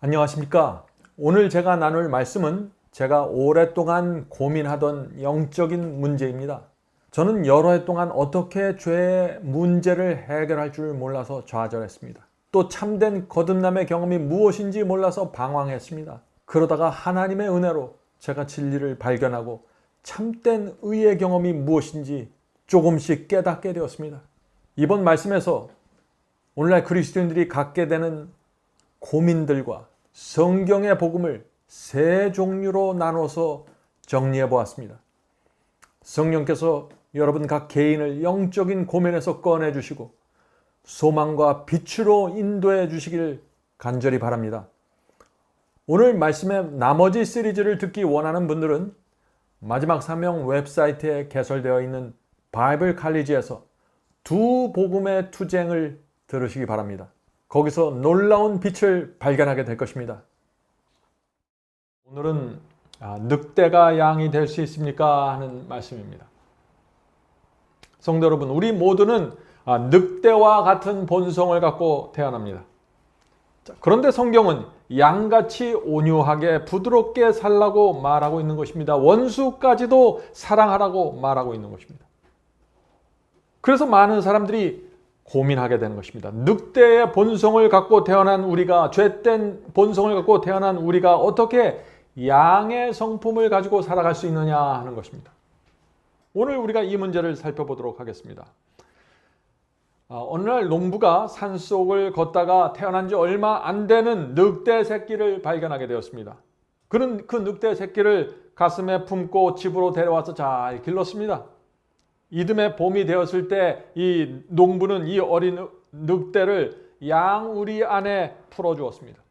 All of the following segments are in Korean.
안녕하십니까? 오늘 제가 나눌 말씀은 제가 오랫동안 고민하던 영적인 문제입니다. 저는 여러 해 동안 어떻게 죄의 문제를 해결할 줄 몰라서 좌절했습니다. 또 참된 거듭남의 경험이 무엇인지 몰라서 방황했습니다. 그러다가 하나님의 은혜로 제가 진리를 발견하고 참된 의의 경험이 무엇인지 조금씩 깨닫게 되었습니다. 이번 말씀에서 오늘날 그리스도인들이 갖게 되는 고민들과 성경의 복음을 세 종류로 나눠서 정리해 보았습니다. 성령께서 여러분 각 개인을 영적인 고민에서 꺼내 주시고 소망과 빛으로 인도해 주시길 간절히 바랍니다. 오늘 말씀의 나머지 시리즈를 듣기 원하는 분들은 마지막 사명 웹사이트에 개설되어 있는 바이블 칼리지에서 두 복음의 투쟁을 들으시기 바랍니다. 거기서 놀라운 빛을 발견하게 될 것입니다. 오늘은 늑대가 양이 될 수 있습니까? 하는 말씀입니다. 성도 여러분, 우리 모두는 늑대와 같은 본성을 갖고 태어납니다. 그런데 성경은 양같이 온유하게 부드럽게 살라고 말하고 있는 것입니다. 원수까지도 사랑하라고 말하고 있는 것입니다. 그래서 많은 사람들이 고민하게 되는 것입니다. 늑대의 본성을 갖고 태어난 우리가, 죄된 본성을 갖고 태어난 우리가 어떻게 양의 성품을 가지고 살아갈 수 있느냐 하는 것입니다. 오늘 우리가 이 문제를 살펴보도록 하겠습니다. 어느 날 농부가 산속을 걷다가 태어난 지 얼마 안 되는 늑대 새끼를 발견하게 되었습니다. 그는 그 늑대 새끼를 가슴에 품고 집으로 데려와서 잘 길렀습니다. 이듬해 봄이 되었을 때 이 농부는 이 어린 늑대를 양우리 안에 풀어주었습니다.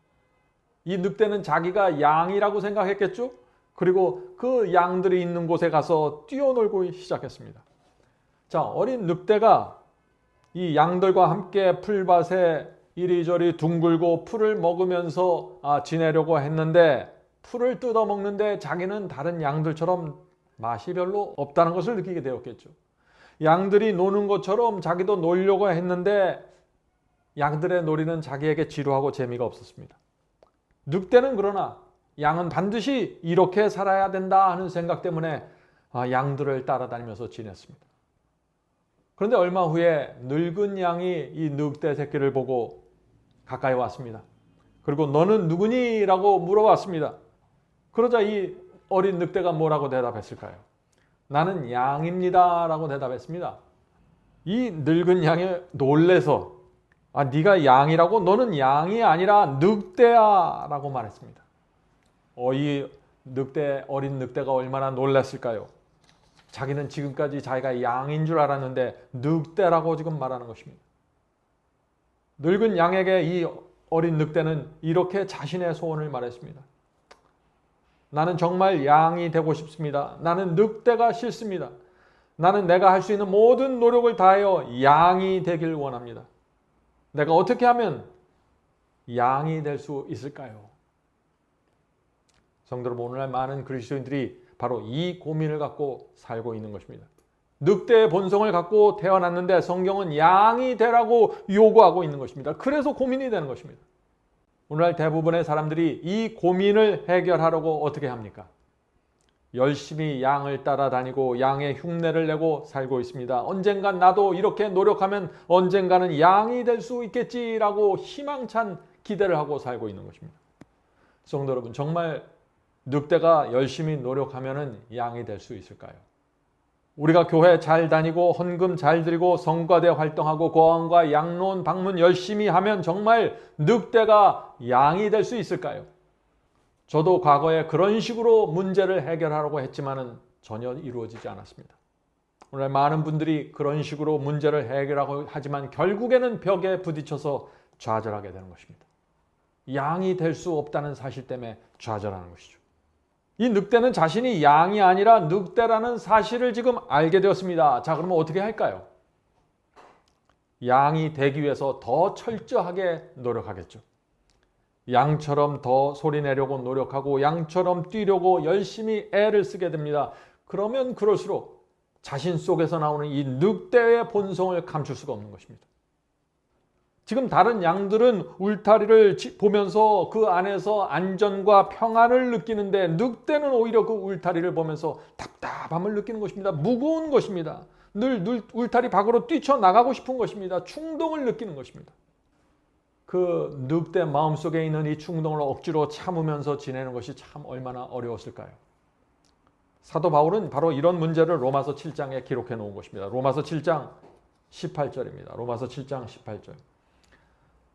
이 늑대는 자기가 양이라고 생각했겠죠? 그리고 그 양들이 있는 곳에 가서 뛰어놀고 시작했습니다. 자, 어린 늑대가 이 양들과 함께 풀밭에 이리저리 둥글고 풀을 먹으면서 지내려고 했는데 풀을 뜯어먹는데 자기는 다른 양들처럼 맛이 별로 없다는 것을 느끼게 되었겠죠. 양들이 노는 것처럼 자기도 놀려고 했는데 양들의 놀이는 자기에게 지루하고 재미가 없었습니다. 늑대는 그러나 양은 반드시 이렇게 살아야 된다 하는 생각 때문에 양들을 따라다니면서 지냈습니다. 그런데 얼마 후에 늙은 양이 이 늑대 새끼를 보고 가까이 왔습니다. 그리고 너는 누구니? 라고 물어봤습니다. 그러자 이 어린 늑대가 뭐라고 대답했을까요? 나는 양입니다 라고 대답했습니다. 이 늙은 양이 놀래서 네가 양이라고? 너는 양이 아니라 늑대야 라고 말했습니다. 이 어린 늑대가 얼마나 놀랐을까요? 자기는 지금까지 자기가 양인 줄 알았는데 늑대라고 지금 말하는 것입니다. 늙은 양에게 이 어린 늑대는 이렇게 자신의 소원을 말했습니다. 나는 정말 양이 되고 싶습니다. 나는 늑대가 싫습니다. 나는 내가 할 수 있는 모든 노력을 다하여 양이 되길 원합니다. 내가 어떻게 하면 양이 될 수 있을까요? 성도 여러분, 오늘날 많은 그리스도인들이 바로 이 고민을 갖고 살고 있는 것입니다. 늑대의 본성을 갖고 태어났는데 성경은 양이 되라고 요구하고 있는 것입니다. 그래서 고민이 되는 것입니다. 오늘날 대부분의 사람들이 이 고민을 해결하려고 어떻게 합니까? 열심히 양을 따라다니고 양의 흉내를 내고 살고 있습니다. 언젠간 나도 이렇게 노력하면 언젠가는 양이 될 수 있겠지라고 희망찬 기대를 하고 살고 있는 것입니다. 성도 여러분, 정말 늑대가 열심히 노력하면 양이 될 수 있을까요? 우리가 교회 잘 다니고 헌금 잘 드리고 성가대 활동하고 고아원과 양로원 방문 열심히 하면 정말 늑대가 양이 될 수 있을까요? 저도 과거에 그런 식으로 문제를 해결하려고 했지만은 전혀 이루어지지 않았습니다. 오늘 많은 분들이 그런 식으로 문제를 해결하고 하지만 결국에는 벽에 부딪혀서 좌절하게 되는 것입니다. 양이 될 수 없다는 사실 때문에 좌절하는 것이죠. 이 늑대는 자신이 양이 아니라 늑대라는 사실을 지금 알게 되었습니다. 자, 그러면 어떻게 할까요? 양이 되기 위해서 더 철저하게 노력하겠죠. 양처럼 더 소리 내려고 노력하고 양처럼 뛰려고 열심히 애를 쓰게 됩니다. 그러면 그럴수록 자신 속에서 나오는 이 늑대의 본성을 감출 수가 없는 것입니다. 지금 다른 양들은 울타리를 보면서 그 안에서 안전과 평안을 느끼는데 늑대는 오히려 그 울타리를 보면서 답답함을 느끼는 것입니다. 무거운 것입니다. 늘 울타리 밖으로 뛰쳐나가고 싶은 것입니다. 충동을 느끼는 것입니다. 그 늑대 마음속에 있는 이 충동을 억지로 참으면서 지내는 것이 참 얼마나 어려웠을까요? 사도 바울은 바로 이런 문제를 로마서 7장에 기록해 놓은 것입니다. 로마서 7장 18절입니다. 로마서 7장 18절.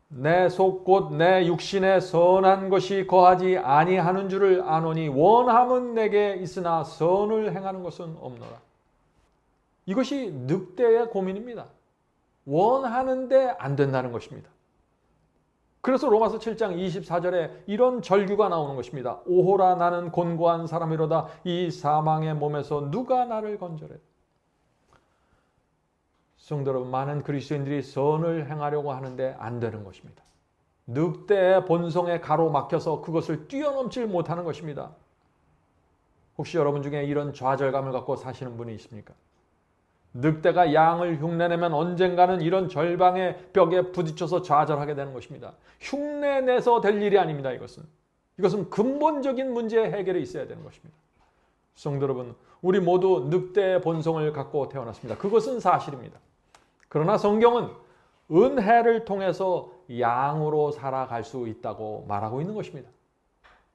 내 속 곧 내 육신에 선한 것이 거하지 아니하는 줄을 아노니 원함은 내게 있으나 선을 행하는 것은 없노라. 이것이 늑대의 고민입니다. 원하는데 안 된다는 것입니다. 그래서 로마서 7장 24절에 이런 절규가 나오는 것입니다. 오호라 나는 곤고한 사람이로다. 이 사망의 몸에서 누가 나를 건져래. 성도 여러분, 많은 그리스도인들이 선을 행하려고 하는데 안 되는 것입니다. 늑대의 본성에 가로막혀서 그것을 뛰어넘지 못하는 것입니다. 혹시 여러분 중에 이런 좌절감을 갖고 사시는 분이 있습니까? 늑대가 양을 흉내내면 언젠가는 이런 절방의 벽에 부딪혀서 좌절하게 되는 것입니다. 흉내내서 될 일이 아닙니다. 이것은 근본적인 문제의 해결이 있어야 되는 것입니다. 성도 여러분, 우리 모두 늑대의 본성을 갖고 태어났습니다. 그것은 사실입니다. 그러나 성경은 은혜를 통해서 양으로 살아갈 수 있다고 말하고 있는 것입니다.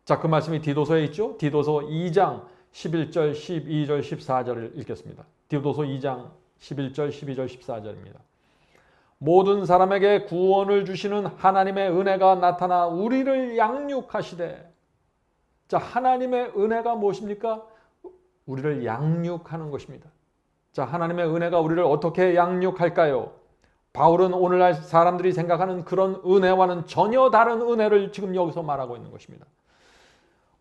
자, 그 말씀이 디도서에 있죠? 디도서 2장 11절, 12절, 14절을 읽겠습니다. 디도서 2장 11절, 12절, 14절입니다. 모든 사람에게 구원을 주시는 하나님의 은혜가 나타나 우리를 양육하시되. 자, 하나님의 은혜가 무엇입니까? 우리를 양육하는 것입니다. 자, 하나님의 은혜가 우리를 어떻게 양육할까요? 바울은 오늘날 사람들이 생각하는 그런 은혜와는 전혀 다른 은혜를 지금 여기서 말하고 있는 것입니다.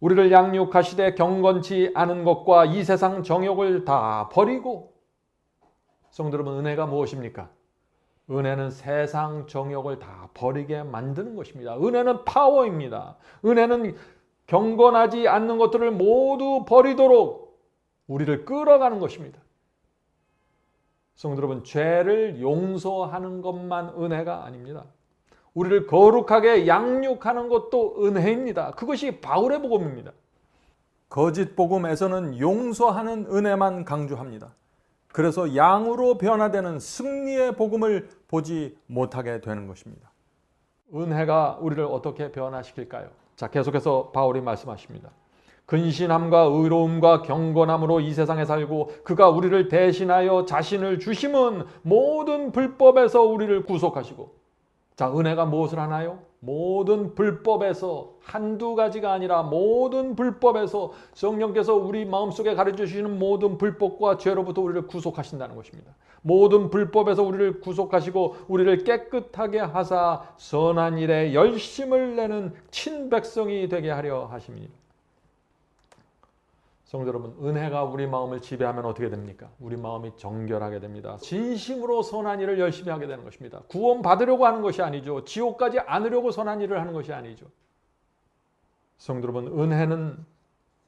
우리를 양육하시되 경건치 않은 것과 이 세상 정욕을 다 버리고. 성도 여러분, 은혜가 무엇입니까? 은혜는 세상 정욕을 다 버리게 만드는 것입니다. 은혜는 파워입니다. 은혜는 경건하지 않는 것들을 모두 버리도록 우리를 끌어가는 것입니다. 성도 여러분, 죄를 용서하는 것만 은혜가 아닙니다. 우리를 거룩하게 양육하는 것도 은혜입니다. 그것이 바울의 복음입니다. 거짓 복음에서는 용서하는 은혜만 강조합니다. 그래서 양으로 변화되는 승리의 복음을 보지 못하게 되는 것입니다. 은혜가 우리를 어떻게 변화시킬까요? 자, 계속해서 바울이 말씀하십니다. 근신함과 의로움과 경건함으로 이 세상에 살고 그가 우리를 대신하여 자신을 주심은 모든 불법에서 우리를 구속하시고. 자, 은혜가 무엇을 하나요? 모든 불법에서, 한두 가지가 아니라 모든 불법에서 성령께서 우리 마음속에 가르쳐 주시는 모든 불법과 죄로부터 우리를 구속하신다는 것입니다. 모든 불법에서 우리를 구속하시고 우리를 깨끗하게 하사 선한 일에 열심을 내는 친백성이 되게 하려 하십니다. 성도 여러분, 은혜가 우리 마음을 지배하면 어떻게 됩니까? 우리 마음이 정결하게 됩니다. 진심으로 선한 일을 열심히 하게 되는 것입니다. 구원 받으려고 하는 것이 아니죠. 지옥 가지 않으려고 선한 일을 하는 것이 아니죠. 성도 여러분, 은혜는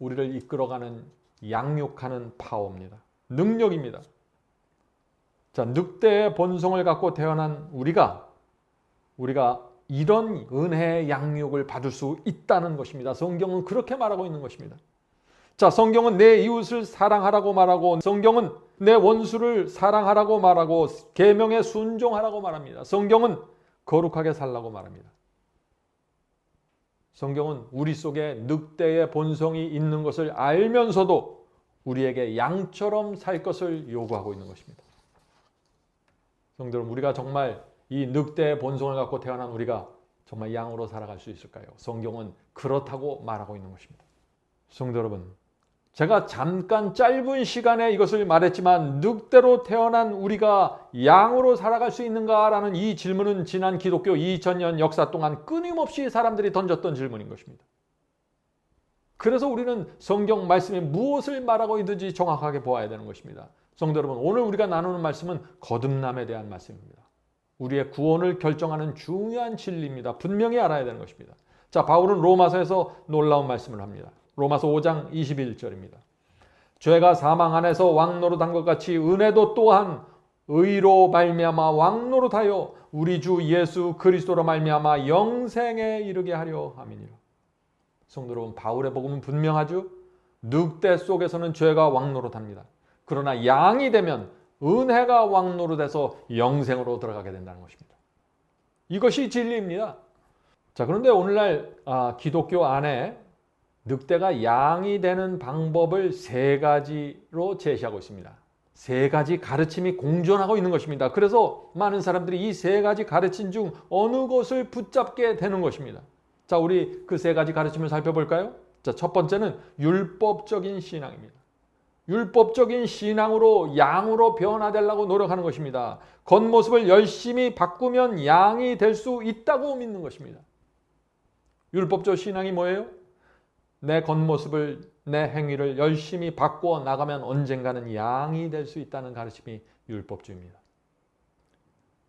우리를 이끌어가는, 양육하는 파워입니다. 능력입니다. 자, 늑대의 본성을 갖고 태어난 우리가 이런 은혜의 양육을 받을 수 있다는 것입니다. 성경은 그렇게 말하고 있는 것입니다. 자, 성경은 내 이웃을 사랑하라고 말하고, 성경은 내 원수를 사랑하라고 말하고, 계명에 순종하라고 말합니다. 성경은 거룩하게 살라고 말합니다. 성경은 우리 속에 늑대의 본성이 있는 것을 알면서도 우리에게 양처럼 살 것을 요구하고 있는 것입니다. 성도 여러분, 우리가 정말 이 늑대의 본성을 갖고 태어난 우리가 정말 양으로 살아갈 수 있을까요? 성경은 그렇다고 말하고 있는 것입니다. 성도 여러분, 제가 잠깐 짧은 시간에 이것을 말했지만 늑대로 태어난 우리가 양으로 살아갈 수 있는가라는 이 질문은 지난 기독교 2000년 역사 동안 끊임없이 사람들이 던졌던 질문인 것입니다. 그래서 우리는 성경 말씀이 무엇을 말하고 있는지 정확하게 보아야 되는 것입니다. 성도 여러분, 오늘 우리가 나누는 말씀은 거듭남에 대한 말씀입니다. 우리의 구원을 결정하는 중요한 진리입니다. 분명히 알아야 되는 것입니다. 자, 바울은 로마서에서 놀라운 말씀을 합니다. 로마서 5장 21절입니다. 죄가 사망 안에서 왕노릇한 것 같이 은혜도 또한 의로 말미암아 왕노릇하여 우리 주 예수 그리스도로 말미암아 영생에 이르게 하려 함이니라. 성도 여러분, 바울의 복음은 분명하죠. 늑대 속에서는 죄가 왕노릇합니다. 그러나 양이 되면 은혜가 왕노릇해서 영생으로 들어가게 된다는 것입니다. 이것이 진리입니다. 자, 그런데 오늘날 기독교 안에 늑대가 양이 되는 방법을 세 가지로 제시하고 있습니다. 세 가지 가르침이 공존하고 있는 것입니다. 그래서 많은 사람들이 이 세 가지 가르침 중 어느 것을 붙잡게 되는 것입니다. 자, 우리 그 세 가지 가르침을 살펴볼까요? 자, 첫 번째는 율법적인 신앙입니다. 율법적인 신앙으로 양으로 변화되려고 노력하는 것입니다. 겉모습을 열심히 바꾸면 양이 될 수 있다고 믿는 것입니다. 율법적 신앙이 뭐예요? 내 겉모습을, 내 행위를 열심히 바꾸어 나가면 언젠가는 양이 될 수 있다는 가르침이 율법주의입니다.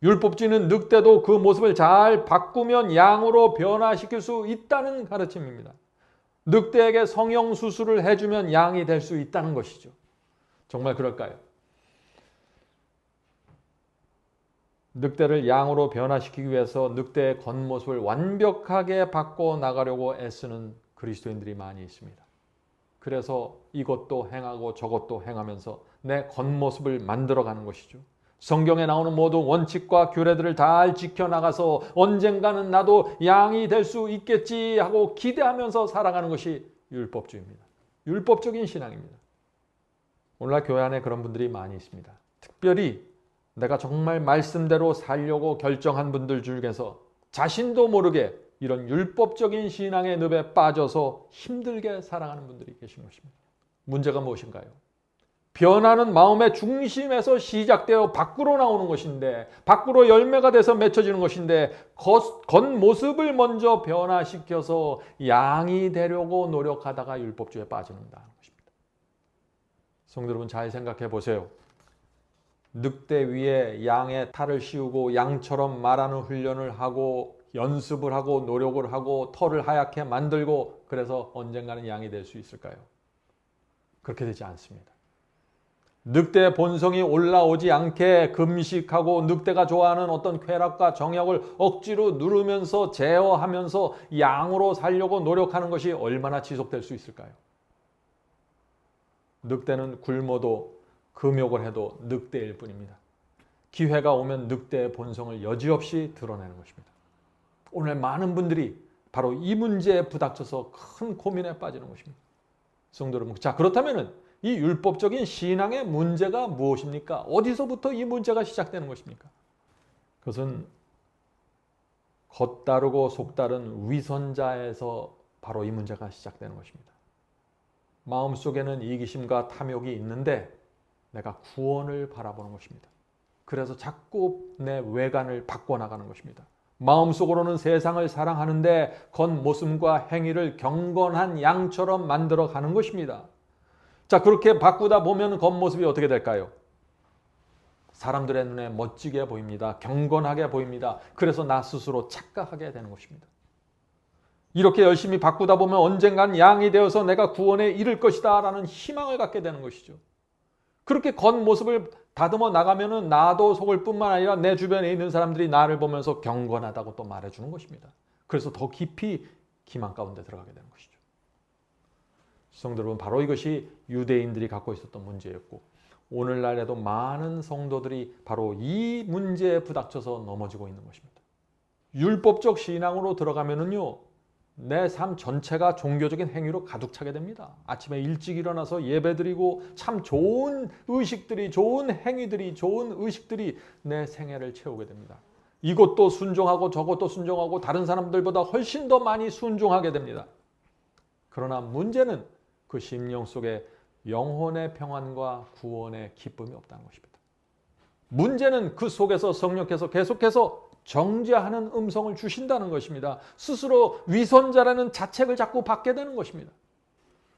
율법주의는 늑대도 그 모습을 잘 바꾸면 양으로 변화시킬 수 있다는 가르침입니다. 늑대에게 성형수술을 해주면 양이 될 수 있다는 것이죠. 정말 그럴까요? 늑대를 양으로 변화시키기 위해서 늑대의 겉모습을 완벽하게 바꿔 나가려고 애쓰는 그리스도인들이 많이 있습니다. 그래서 이것도 행하고 저것도 행하면서 내 겉모습을 만들어가는 것이죠. 성경에 나오는 모든 원칙과 규례들을 잘 지켜나가서 언젠가는 나도 양이 될 수 있겠지 하고 기대하면서 살아가는 것이 율법주의입니다. 율법적인 신앙입니다. 오늘날 교회 안에 그런 분들이 많이 있습니다. 특별히 내가 정말 말씀대로 살려고 결정한 분들 중에서 자신도 모르게 이런 율법적인 신앙의 늪에 빠져서 힘들게 살아가는 분들이 계신 것입니다. 문제가 무엇인가요? 변화는 마음의 중심에서 시작되어 밖으로 나오는 것인데, 밖으로 열매가 돼서 맺혀지는 것인데, 겉모습을 먼저 변화시켜서 양이 되려고 노력하다가 율법주의에 빠진다는 것입니다. 성도 여러분, 잘 생각해 보세요. 늑대 위에 양의 탈을 씌우고 양처럼 말하는 훈련을 하고 연습을 하고 노력을 하고 털을 하얗게 만들고 그래서 언젠가는 양이 될 수 있을까요? 그렇게 되지 않습니다. 늑대의 본성이 올라오지 않게 금식하고 늑대가 좋아하는 어떤 쾌락과 정욕을 억지로 누르면서 제어하면서 양으로 살려고 노력하는 것이 얼마나 지속될 수 있을까요? 늑대는 굶어도 금욕을 해도 늑대일 뿐입니다. 기회가 오면 늑대의 본성을 여지없이 드러내는 것입니다. 오늘 많은 분들이 바로 이 문제에 부닥쳐서 큰 고민에 빠지는 것입니다. 성도 여러분, 자, 그렇다면 이 율법적인 신앙의 문제가 무엇입니까? 어디서부터 이 문제가 시작되는 것입니까? 그것은 겉다르고 속다른 위선자에서 바로 이 문제가 시작되는 것입니다. 마음속에는 이기심과 탐욕이 있는데 내가 구원을 바라보는 것입니다. 그래서 자꾸 내 외관을 바꿔나가는 것입니다. 마음속으로는 세상을 사랑하는데 겉모습과 행위를 경건한 양처럼 만들어가는 것입니다. 자, 그렇게 바꾸다 보면 겉모습이 어떻게 될까요? 사람들의 눈에 멋지게 보입니다. 경건하게 보입니다. 그래서 나 스스로 착각하게 되는 것입니다. 이렇게 열심히 바꾸다 보면 언젠간 양이 되어서 내가 구원에 이를 것이다 라는 희망을 갖게 되는 것이죠. 그렇게 겉모습을 다듬어 나가면은 나도 속을 뿐만 아니라 내 주변에 있는 사람들이 나를 보면서 경건하다고 또 말해주는 것입니다. 그래서 더 깊이 기만 가운데 들어가게 되는 것이죠. 성도 여러분, 바로 이것이 유대인들이 갖고 있었던 문제였고 오늘날에도 많은 성도들이 바로 이 문제에 부닥쳐서 넘어지고 있는 것입니다. 율법적 신앙으로 들어가면은요, 내 삶 전체가 종교적인 행위로 가득 차게 됩니다. 아침에 일찍 일어나서 예배드리고 참 좋은 의식들이, 좋은 행위들이, 좋은 의식들이 내 생애를 채우게 됩니다. 이것도 순종하고 저것도 순종하고 다른 사람들보다 훨씬 더 많이 순종하게 됩니다. 그러나 문제는 그 심령 속에 영혼의 평안과 구원의 기쁨이 없다는 것입니다. 문제는 그 속에서 성령께서 계속해서 정죄하는 음성을 주신다는 것입니다. 스스로 위선자라는 자책을 자꾸 받게 되는 것입니다.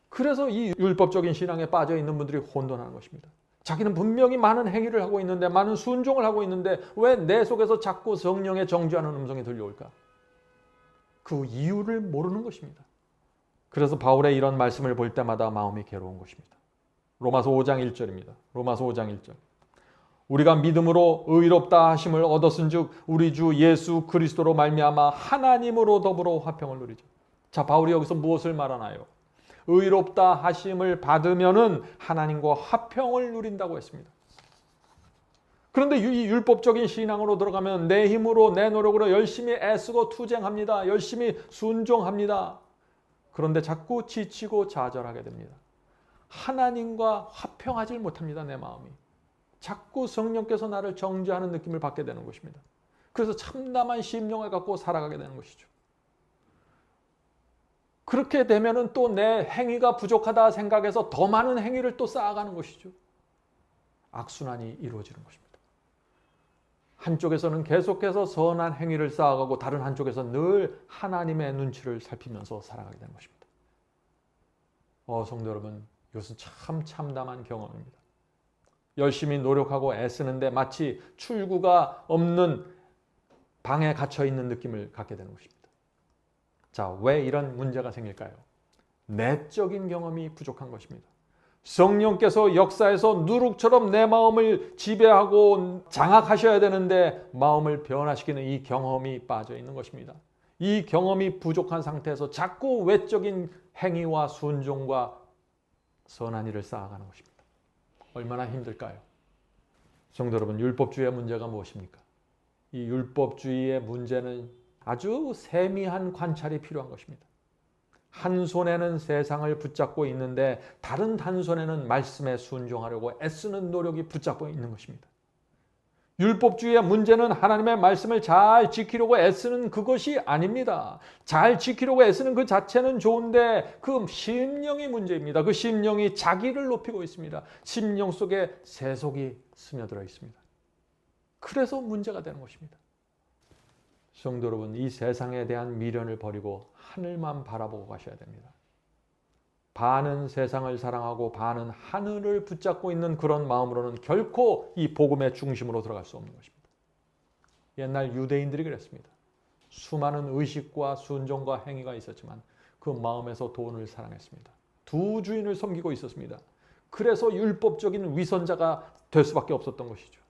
그래서 이 율법적인 신앙에 빠져 있는 분들이 혼돈하는 것입니다. 자기는 분명히 많은 행위를 하고 있는데, 많은 순종을 하고 있는데 왜 내 속에서 자꾸 성령의 정죄하는 음성이 들려올까? 그 이유를 모르는 것입니다. 그래서 바울의 이런 말씀을 볼 때마다 마음이 괴로운 것입니다. 로마서 5장 1절입니다. 로마서 5장 1절. 우리가 믿음으로 의롭다 하심을 얻었은즉 우리 주 예수 그리스도로 말미암아 하나님으로 더불어 화평을 누리죠. 자, 바울이 여기서 무엇을 말하나요? 의롭다 하심을 받으면은 하나님과 화평을 누린다고 했습니다. 그런데 이 율법적인 신앙으로 들어가면 내 힘으로 내 노력으로 열심히 애쓰고 투쟁합니다. 열심히 순종합니다. 그런데 자꾸 지치고 좌절하게 됩니다. 하나님과 화평하지 못합니다. 내 마음이. 자꾸 성령께서 나를 정죄하는 느낌을 받게 되는 것입니다. 그래서 참담한 심령을 갖고 살아가게 되는 것이죠. 그렇게 되면은 또 내 행위가 부족하다 생각해서 더 많은 행위를 또 쌓아가는 것이죠. 악순환이 이루어지는 것입니다. 한쪽에서는 계속해서 선한 행위를 쌓아가고 다른 한쪽에서 늘 하나님의 눈치를 살피면서 살아가게 되는 것입니다. 성도 여러분, 이것은 참 참담한 경험입니다. 열심히 노력하고 애쓰는데 마치 출구가 없는 방에 갇혀 있는 느낌을 갖게 되는 것입니다. 자, 왜 이런 문제가 생길까요? 내적인 경험이 부족한 것입니다. 성령께서 역사에서 누룩처럼 내 마음을 지배하고 장악하셔야 되는데 마음을 변화시키는 이 경험이 빠져 있는 것입니다. 이 경험이 부족한 상태에서 자꾸 외적인 행위와 순종과 선한 일을 쌓아가는 것입니다. 얼마나 힘들까요? 성도 여러분, 율법주의의 문제가 무엇입니까? 이 율법주의의 문제는 아주 세미한 관찰이 필요한 것입니다. 한 손에는 세상을 붙잡고 있는데 다른 한 손에는 말씀에 순종하려고 애쓰는 노력이 붙잡고 있는 것입니다. 율법주의의 문제는 하나님의 말씀을 잘 지키려고 애쓰는 그것이 아닙니다. 잘 지키려고 애쓰는 그 자체는 좋은데 그 심령이 문제입니다. 그 심령이 자기를 높이고 있습니다. 심령 속에 세속이 스며들어 있습니다. 그래서 문제가 되는 것입니다. 성도 여러분, 이 세상에 대한 미련을 버리고 하늘만 바라보고 가셔야 됩니다. 반은 세상을 사랑하고 반은 하늘을 붙잡고 있는 그런 마음으로는 결코 이 복음의 중심으로 들어갈 수 없는 것입니다. 옛날 유대인들이 그랬습니다. 수많은 의식과 순종과 행위가 있었지만 그 마음에서 돈을 사랑했습니다. 두 주인을 섬기고 있었습니다. 그래서 율법적인 위선자가 될 수밖에 없었던 것이죠.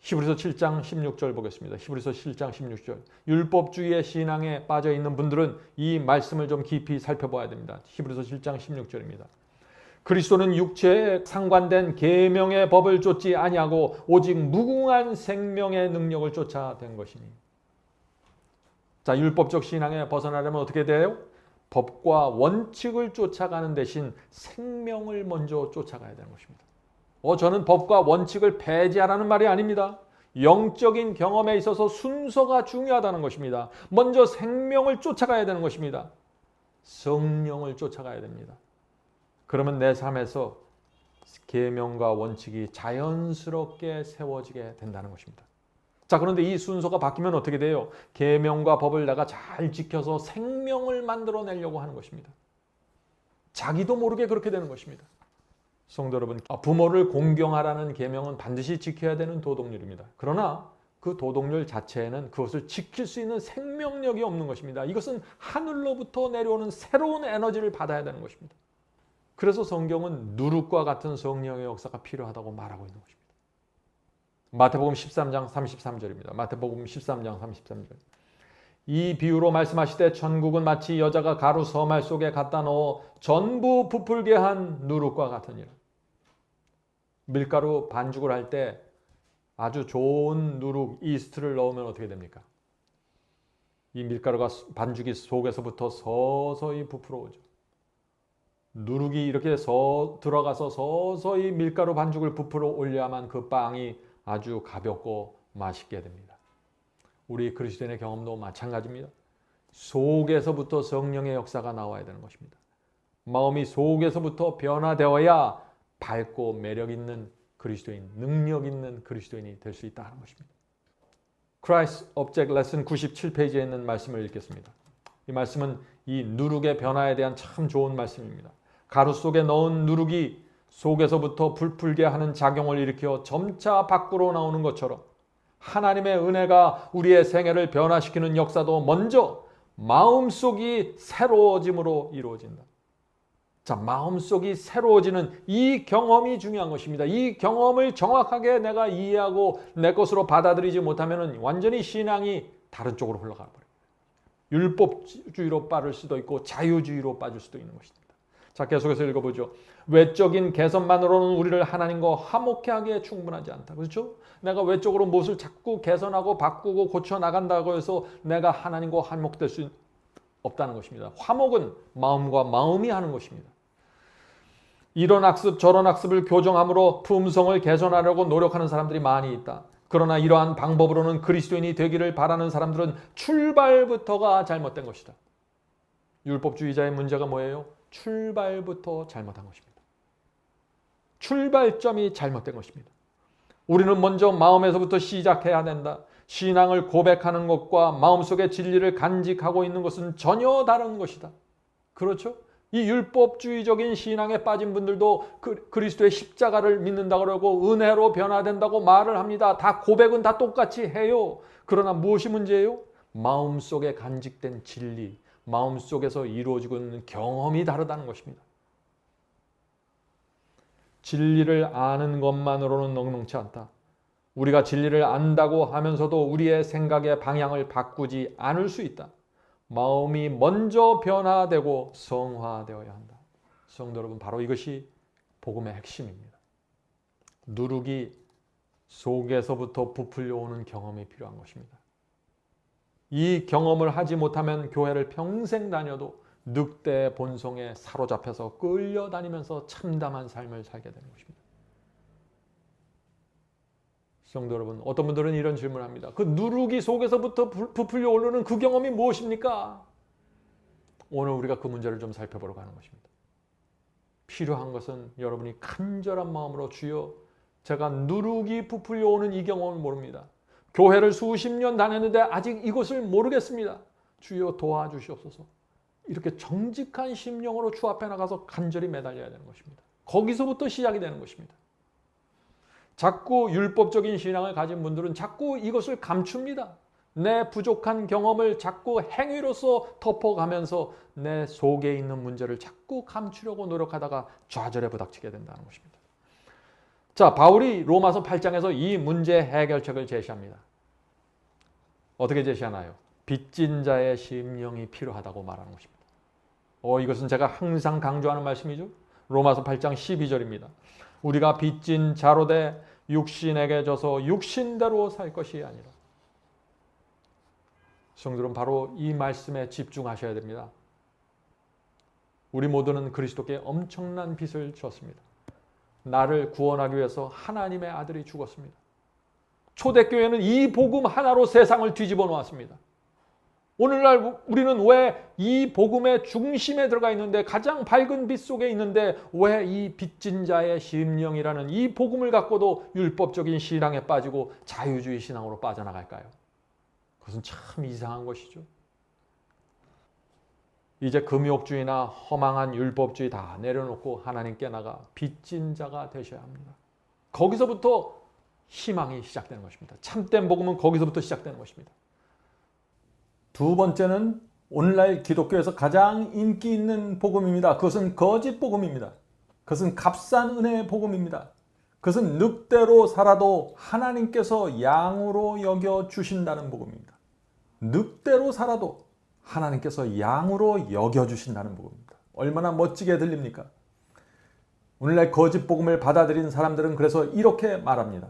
히브리서 7장 16절 보겠습니다. 히브리서 7장 16절. 율법주의의 신앙에 빠져 있는 분들은 이 말씀을 좀 깊이 살펴봐야 됩니다. 히브리서 7장 16절입니다. 그리스도는 육체에 상관된 계명의 법을 쫓지 아니하고 오직 무궁한 생명의 능력을 쫓아낸 것이니. 자, 율법적 신앙에 벗어나려면 어떻게 돼요? 법과 원칙을 쫓아가는 대신 생명을 먼저 쫓아가야 되는 것입니다. 저는 법과 원칙을 폐지하라는 말이 아닙니다. 영적인 경험에 있어서 순서가 중요하다는 것입니다. 먼저 생명을 쫓아가야 되는 것입니다. 성령을 쫓아가야 됩니다. 그러면 내 삶에서 계명과 원칙이 자연스럽게 세워지게 된다는 것입니다. 자, 그런데 이 순서가 바뀌면 어떻게 돼요? 계명과 법을 내가 잘 지켜서 생명을 만들어내려고 하는 것입니다. 자기도 모르게 그렇게 되는 것입니다. 성도 여러분, 부모를 공경하라는 계명은 반드시 지켜야 되는 도덕률입니다. 그러나 그 도덕률 자체에는 그것을 지킬 수 있는 생명력이 없는 것입니다. 이것은 하늘로부터 내려오는 새로운 에너지를 받아야 되는 것입니다. 그래서 성경은 누룩과 같은 성령의 역사가 필요하다고 말하고 있는 것입니다. 마태복음 13장 33절입니다. 마태복음 13장 33절. 이 비유로 말씀하시되 천국은 마치 여자가 가루 서말 속에 갖다 넣어 전부 부풀게 한 누룩과 같으니라. 밀가루 반죽을 할 때 아주 좋은 누룩, 이스트를 넣으면 어떻게 됩니까? 이 밀가루가 반죽이 속에서부터 서서히 부풀어 오죠. 누룩이 이렇게 들어가서 서서히 밀가루 반죽을 부풀어 올려야만 그 빵이 아주 가볍고 맛있게 됩니다. 우리 그리스도인의 경험도 마찬가지입니다. 속에서부터 성령의 역사가 나와야 되는 것입니다. 마음이 속에서부터 변화되어야 밝고 매력 있는 그리스도인, 능력 있는 그리스도인이 될 수 있다는 것입니다. Christ Object Lesson 97페이지에 있는 말씀을 읽겠습니다. 이 말씀은 이 누룩의 변화에 대한 참 좋은 말씀입니다. 가루 속에 넣은 누룩이 속에서부터 불풀게 하는 작용을 일으켜 점차 밖으로 나오는 것처럼 하나님의 은혜가 우리의 생애를 변화시키는 역사도 먼저 마음속이 새로워짐으로 이루어진다. 자, 마음속이 새로워지는 이 경험이 중요한 것입니다. 이 경험을 정확하게 내가 이해하고 내 것으로 받아들이지 못하면 완전히 신앙이 다른 쪽으로 흘러가 버려요. 율법주의로 빠질 수도 있고 자유주의로 빠질 수도 있는 것입니다. 자, 계속해서 읽어보죠. 외적인 개선만으로는 우리를 하나님과 화목케 하기에 충분하지 않다. 그렇죠? 내가 외적으로 무엇을 자꾸 개선하고 바꾸고 고쳐 나간다고 해서 내가 하나님과 화목될 수 없다는 것입니다. 화목은 마음과 마음이 하는 것입니다. 이런 학습 저런 학습을 교정함으로 품성을 개선하려고 노력하는 사람들이 많이 있다. 그러나 이러한 방법으로는 그리스도인이 되기를 바라는 사람들은 출발부터가 잘못된 것이다. 율법주의자의 문제가 뭐예요? 출발부터 잘못한 것입니다. 출발점이 잘못된 것입니다. 우리는 먼저 마음에서부터 시작해야 된다. 신앙을 고백하는 것과 마음속의 진리를 간직하고 있는 것은 전혀 다른 것이다. 그렇죠? 이 율법주의적인 신앙에 빠진 분들도 그리스도의 십자가를 믿는다고 그러고 은혜로 변화된다고 말을 합니다. 다 고백은 다 똑같이 해요. 그러나 무엇이 문제예요? 마음속에 간직된 진리, 마음속에서 이루어지고 있는 경험이 다르다는 것입니다. 진리를 아는 것만으로는 넉넉치 않다. 우리가 진리를 안다고 하면서도 우리의 생각의 방향을 바꾸지 않을 수 있다. 마음이 먼저 변화되고 성화되어야 한다. 성도 여러분, 바로 이것이 복음의 핵심입니다. 누룩이 속에서부터 부풀려 오는 경험이 필요한 것입니다. 이 경험을 하지 못하면 교회를 평생 다녀도 늑대의 본성에 사로잡혀서 끌려다니면서 참담한 삶을 살게 되는 것입니다. 성도 여러분, 어떤 분들은 이런 질문을 합니다. 그 누룩이 속에서부터 부풀려 오르는 그 경험이 무엇입니까? 오늘 우리가 그 문제를 좀 살펴보려고 하는 것입니다. 필요한 것은 여러분이 간절한 마음으로 주여, 제가 누룩이 부풀려 오는 이 경험을 모릅니다. 교회를 수십 년 다녔는데 아직 이것을 모르겠습니다. 주여 도와주시옵소서. 이렇게 정직한 심령으로 주 앞에 나가서 간절히 매달려야 되는 것입니다. 거기서부터 시작이 되는 것입니다. 자꾸 율법적인 신앙을 가진 분들은 자꾸 이것을 감춥니다. 내 부족한 경험을 자꾸 행위로서 덮어가면서 내 속에 있는 문제를 자꾸 감추려고 노력하다가 좌절에 부닥치게 된다는 것입니다. 자, 바울이 로마서 8장에서 이 문제 해결책을 제시합니다. 어떻게 제시하나요? 빚진 자의 심령이 필요하다고 말하는 것입니다. 이것은 제가 항상 강조하는 말씀이죠. 로마서 8장 12절입니다. 우리가 빚진 자로 돼 육신에게 져서 육신대로 살 것이 아니라. 성도들은 바로 이 말씀에 집중하셔야 됩니다. 우리 모두는 그리스도께 엄청난 빚을 졌습니다. 나를 구원하기 위해서 하나님의 아들이 죽었습니다. 초대교회는 이 복음 하나로 세상을 뒤집어 놓았습니다. 오늘날 우리는 왜 이 복음의 중심에 들어가 있는데, 가장 밝은 빛 속에 있는데 왜 이 빚진 자의 심령이라는 이 복음을 갖고도 율법적인 신앙에 빠지고 자유주의 신앙으로 빠져나갈까요? 그것은 참 이상한 것이죠. 이제 금욕주의나 허망한 율법주의 다 내려놓고 하나님께 나가 빚진 자가 되셔야 합니다. 거기서부터 희망이 시작되는 것입니다. 참된 복음은 거기서부터 시작되는 것입니다. 두 번째는 오늘날 기독교에서 가장 인기 있는 복음입니다. 그것은 거짓 복음입니다. 그것은 값싼 은혜의 복음입니다. 그것은 늑대로 살아도 하나님께서 양으로 여겨주신다는 복음입니다. 늑대로 살아도 하나님께서 양으로 여겨주신다는 복음입니다. 얼마나 멋지게 들립니까? 오늘날 거짓 복음을 받아들인 사람들은 그래서 이렇게 말합니다.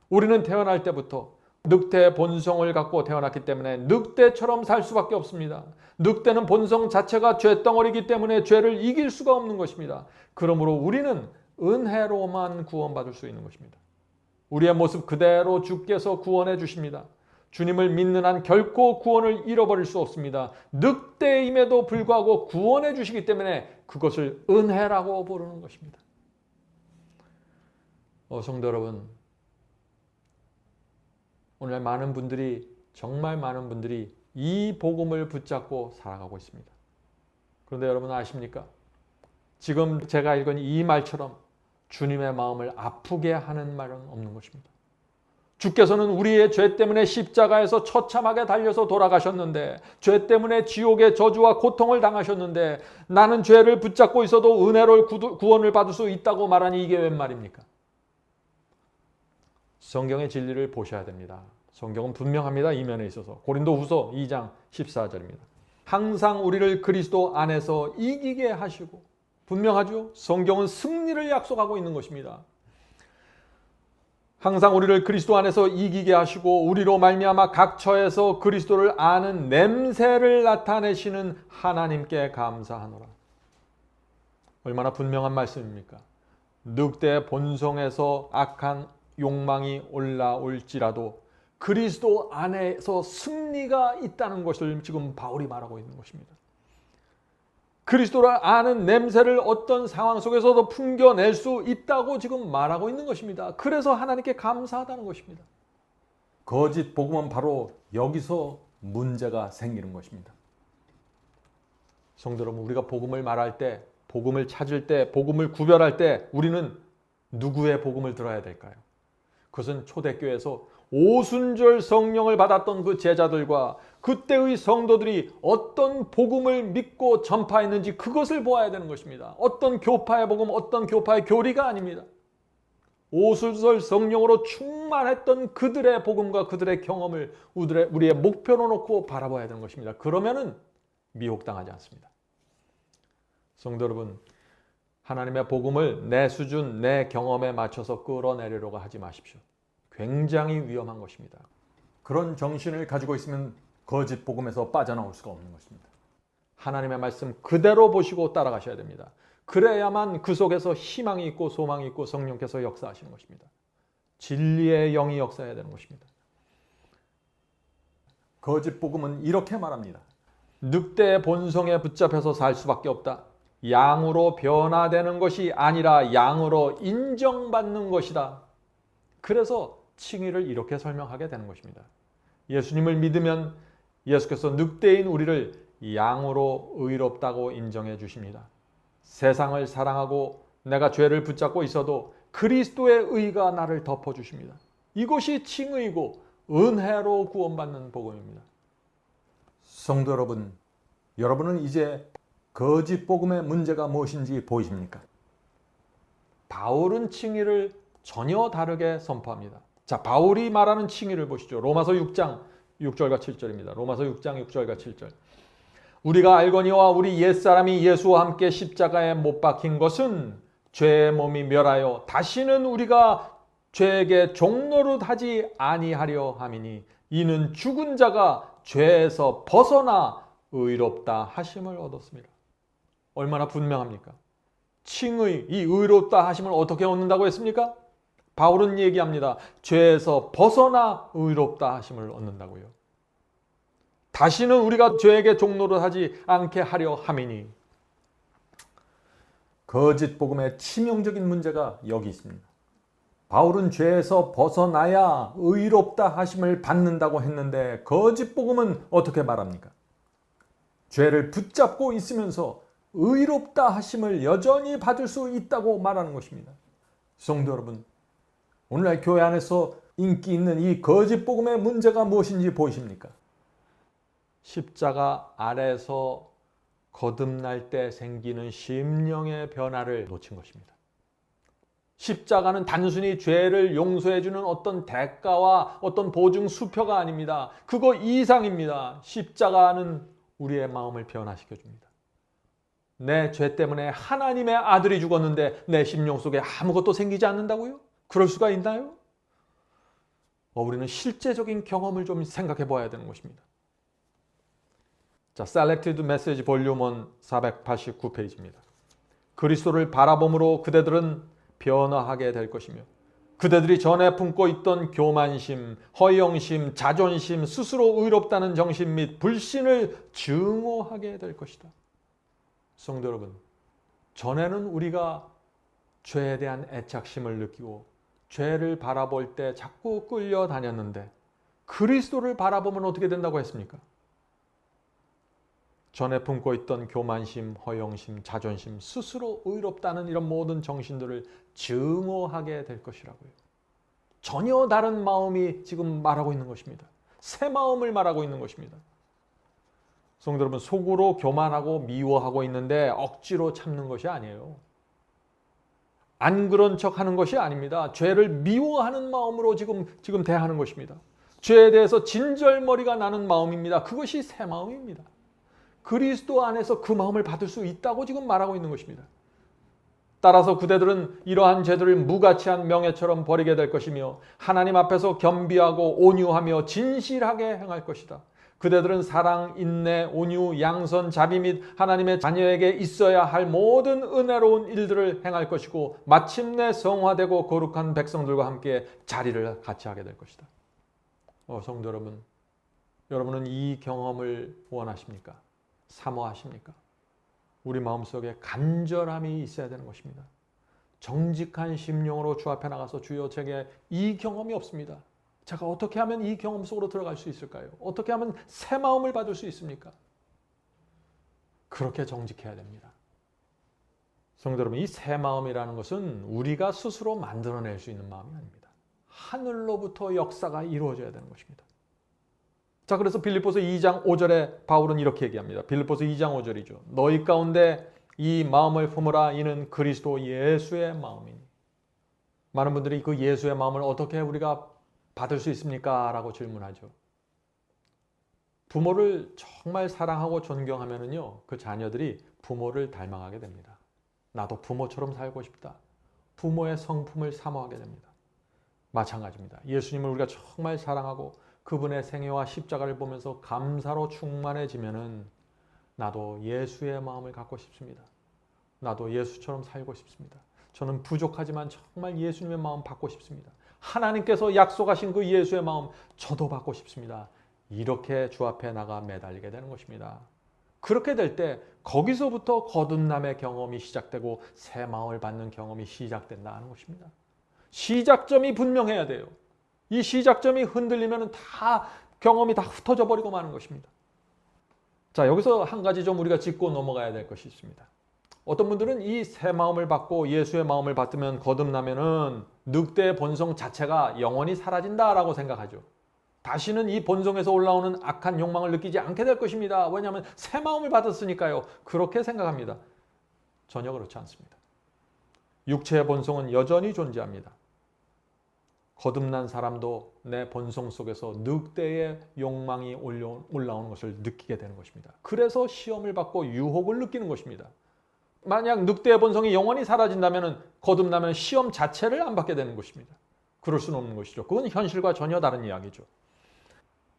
우리는 태어날 때부터 늑대의 본성을 갖고 태어났기 때문에 늑대처럼 살 수밖에 없습니다. 늑대는 본성 자체가 죄덩어리이기 때문에 죄를 이길 수가 없는 것입니다. 그러므로 우리는 은혜로만 구원받을 수 있는 것입니다. 우리의 모습 그대로 주께서 구원해 주십니다. 주님을 믿는 한 결코 구원을 잃어버릴 수 없습니다. 늑대임에도 불구하고 구원해 주시기 때문에 그것을 은혜라고 부르는 것입니다. 성도 여러분, 오늘 많은 분들이, 정말 많은 분들이 이 복음을 붙잡고 살아가고 있습니다. 그런데 여러분 아십니까? 지금 제가 읽은 이 말처럼 주님의 마음을 아프게 하는 말은 없는 것입니다. 주께서는 우리의 죄 때문에 십자가에서 처참하게 달려서 돌아가셨는데, 죄 때문에 지옥의 저주와 고통을 당하셨는데, 나는 죄를 붙잡고 있어도 은혜로 구원을 받을 수 있다고 말하니 이게 웬 말입니까? 성경의 진리를 보셔야 됩니다. 성경은 분명합니다. 이면에 있어서. 고린도후서 2장 14절입니다. 항상 우리를 그리스도 안에서 이기게 하시고, 분명하죠? 성경은 승리를 약속하고 있는 것입니다. 항상 우리를 그리스도 안에서 이기게 하시고 우리로 말미암아 각 처에서 그리스도를 아는 냄새를 나타내시는 하나님께 감사하노라. 얼마나 분명한 말씀입니까? 늑대의 본성에서 악한 욕망이 올라올지라도 그리스도 안에서 승리가 있다는 것을 지금 바울이 말하고 있는 것입니다. 그리스도를 아는 냄새를 어떤 상황 속에서도 풍겨낼 수 있다고 지금 말하고 있는 것입니다. 그래서 하나님께 감사하다는 것입니다. 거짓 복음은 바로 여기서 문제가 생기는 것입니다. 성도 여러분, 우리가 복음을 말할 때, 복음을 찾을 때, 복음을 구별할 때 우리는 누구의 복음을 들어야 될까요? 그것은 초대교회에서 오순절 성령을 받았던 그 제자들과 그때의 성도들이 어떤 복음을 믿고 전파했는지 그것을 보아야 되는 것입니다. 어떤 교파의 복음, 어떤 교파의 교리가 아닙니다. 오순절 성령으로 충만했던 그들의 복음과 그들의 경험을 우리의 목표로 놓고 바라봐야 되는 것입니다. 그러면은 미혹당하지 않습니다. 성도 여러분, 하나님의 복음을 내 수준, 내 경험에 맞춰서 끌어내려고 하지 마십시오. 굉장히 위험한 것입니다. 그런 정신을 가지고 있으면 거짓 복음에서 빠져나올 수가 없는 것입니다. 하나님의 말씀 그대로 보시고 따라가셔야 됩니다. 그래야만 그 속에서 희망이 있고 소망이 있고 성령께서 역사하시는 것입니다. 진리의 영이 역사해야 되는 것입니다. 거짓 복음은 이렇게 말합니다. 늑대의 본성에 붙잡혀서 살 수밖에 없다. 양으로 변화되는 것이 아니라 양으로 인정받는 것이다. 그래서 칭의를 이렇게 설명하게 되는 것입니다. 예수님을 믿으면 예수께서 늑대인 우리를 양으로 의롭다고 인정해 주십니다. 세상을 사랑하고 내가 죄를 붙잡고 있어도 그리스도의 의가 나를 덮어주십니다. 이것이 칭의이고 은혜로 구원받는 복음입니다. 성도 여러분, 여러분은 이제 거짓 복음의 문제가 무엇인지 보이십니까? 바울은 칭의를 전혀 다르게 선포합니다. 자, 바울이 말하는 칭의를 보시죠. 로마서 6장 6절과 7절입니다. 로마서 6장 6절과 7절. 우리가 알거니와 우리 옛사람이 예수와 함께 십자가에 못 박힌 것은 죄의 몸이 멸하여 다시는 우리가 죄에게 종노릇하지 아니하려 함이니 이는 죽은 자가 죄에서 벗어나 의롭다 하심을 얻었습니다. 얼마나 분명합니까? 칭의, 이 의롭다 하심을 어떻게 얻는다고 했습니까? 바울은 얘기합니다. 죄에서 벗어나 의롭다 하심을 얻는다고요. 다시는 우리가 죄에게 종노릇하지 않게 하려 함이니. 거짓 복음의 치명적인 문제가 여기 있습니다. 바울은 죄에서 벗어나야 의롭다 하심을 받는다고 했는데 거짓 복음은 어떻게 말합니까? 죄를 붙잡고 있으면서 의롭다 하심을 여전히 받을 수 있다고 말하는 것입니다. 성도 여러분, 오늘날 교회 안에서 인기 있는 이 거짓 복음의 문제가 무엇인지 보이십니까? 십자가 아래서 거듭날 때 생기는 심령의 변화를 놓친 것입니다. 십자가는 단순히 죄를 용서해 주는 어떤 대가와 어떤 보증 수표가 아닙니다. 그거 이상입니다. 십자가는 우리의 마음을 변화시켜 줍니다. 내 죄 때문에 하나님의 아들이 죽었는데 내 심령 속에 아무것도 생기지 않는다고요? 그럴 수가 있나요? 우리는 실제적인 경험을 좀 생각해 봐야 되는 것입니다. 자, Selected Message Volume 1 489페이지입니다. 그리스도를 바라봄으로 그대들은 변화하게 될 것이며 그대들이 전에 품고 있던 교만심, 허영심, 자존심, 스스로 의롭다는 정신 및 불신을 증오하게 될 것이다. 성도 여러분, 전에는 우리가 죄에 대한 애착심을 느끼고 죄를 바라볼 때 자꾸 끌려다녔는데 그리스도를 바라보면 어떻게 된다고 했습니까? 전에 품고 있던 교만심, 허영심, 자존심, 스스로 의롭다는 이런 모든 정신들을 증오하게 될 것이라고요. 전혀 다른 마음이 지금 말하고 있는 것입니다. 새 마음을 말하고 있는 것입니다. 성도 여러분, 속으로 교만하고 미워하고 있는데 억지로 참는 것이 아니에요. 안 그런 척 하는 것이 아닙니다. 죄를 미워하는 마음으로 지금 대하는 것입니다. 죄에 대해서 진절머리가 나는 마음입니다. 그것이 새 마음입니다. 그리스도 안에서 그 마음을 받을 수 있다고 지금 말하고 있는 것입니다. 따라서 그대들은 이러한 죄들을 무가치한 명예처럼 버리게 될 것이며 하나님 앞에서 겸비하고 온유하며 진실하게 행할 것이다. 그대들은 사랑, 인내, 온유, 양선, 자비 및 하나님의 자녀에게 있어야 할 모든 은혜로운 일들을 행할 것이고 마침내 성화되고 거룩한 백성들과 함께 자리를 같이 하게 될 것이다. 성도 여러분, 여러분은 이 경험을 원하십니까? 사모하십니까? 우리 마음속에 간절함이 있어야 되는 것입니다. 정직한 심령으로 주 앞에 나가서 주여, 제게 이 경험이 없습니다. 제가 어떻게 하면 이 경험 속으로 들어갈 수 있을까요? 어떻게 하면 새 마음을 받을 수 있습니까? 그렇게 정직해야 됩니다. 성도 여러분, 이 새 마음이라는 것은 우리가 스스로 만들어낼 수 있는 마음이 아닙니다. 하늘로부터 역사가 이루어져야 되는 것입니다. 자, 그래서 빌립보서 2장 5절에 바울은 이렇게 얘기합니다. 빌립보서 2장 5절이죠. 너희 가운데 이 마음을 품으라. 이는 그리스도 예수의 마음이니. 많은 분들이 그 예수의 마음을 어떻게 우리가 받을 수 있습니까? 라고 질문하죠. 부모를 정말 사랑하고 존경하면은요, 그 자녀들이 부모를 닮아가게 됩니다. 나도 부모처럼 살고 싶다. 부모의 성품을 사모하게 됩니다. 마찬가지입니다. 예수님을 우리가 정말 사랑하고 그분의 생애와 십자가를 보면서 감사로 충만해지면은 나도 예수의 마음을 갖고 싶습니다. 나도 예수처럼 살고 싶습니다. 저는 부족하지만 정말 예수님의 마음 받고 싶습니다. 하나님께서 약속하신 그 예수의 마음 저도 받고 싶습니다. 이렇게 주 앞에 나가 매달리게 되는 것입니다. 그렇게 될 때 거기서부터 거듭남의 경험이 시작되고 새 마음을 받는 경험이 시작된다는 것입니다. 시작점이 분명해야 돼요. 이 시작점이 흔들리면 다 경험이 다 흩어져 버리고 마는 것입니다. 자, 여기서 한 가지 좀 우리가 짚고 넘어가야 될 것이 있습니다. 어떤 분들은 이 새 마음을 받고 예수의 마음을 받으면 거듭나면은 늑대의 본성 자체가 영원히 사라진다라고 생각하죠. 다시는 이 본성에서 올라오는 악한 욕망을 느끼지 않게 될 것입니다. 왜냐하면 새 마음을 받았으니까요. 그렇게 생각합니다. 전혀 그렇지 않습니다. 육체의 본성은 여전히 존재합니다. 거듭난 사람도 내 본성 속에서 늑대의 욕망이 올라오는 것을 느끼게 되는 것입니다. 그래서 시험을 받고 유혹을 느끼는 것입니다. 만약 늑대의 본성이 영원히 사라진다면 거듭나면 시험 자체를 안 받게 되는 것입니다. 그럴 수는 없는 것이죠. 그건 현실과 전혀 다른 이야기죠.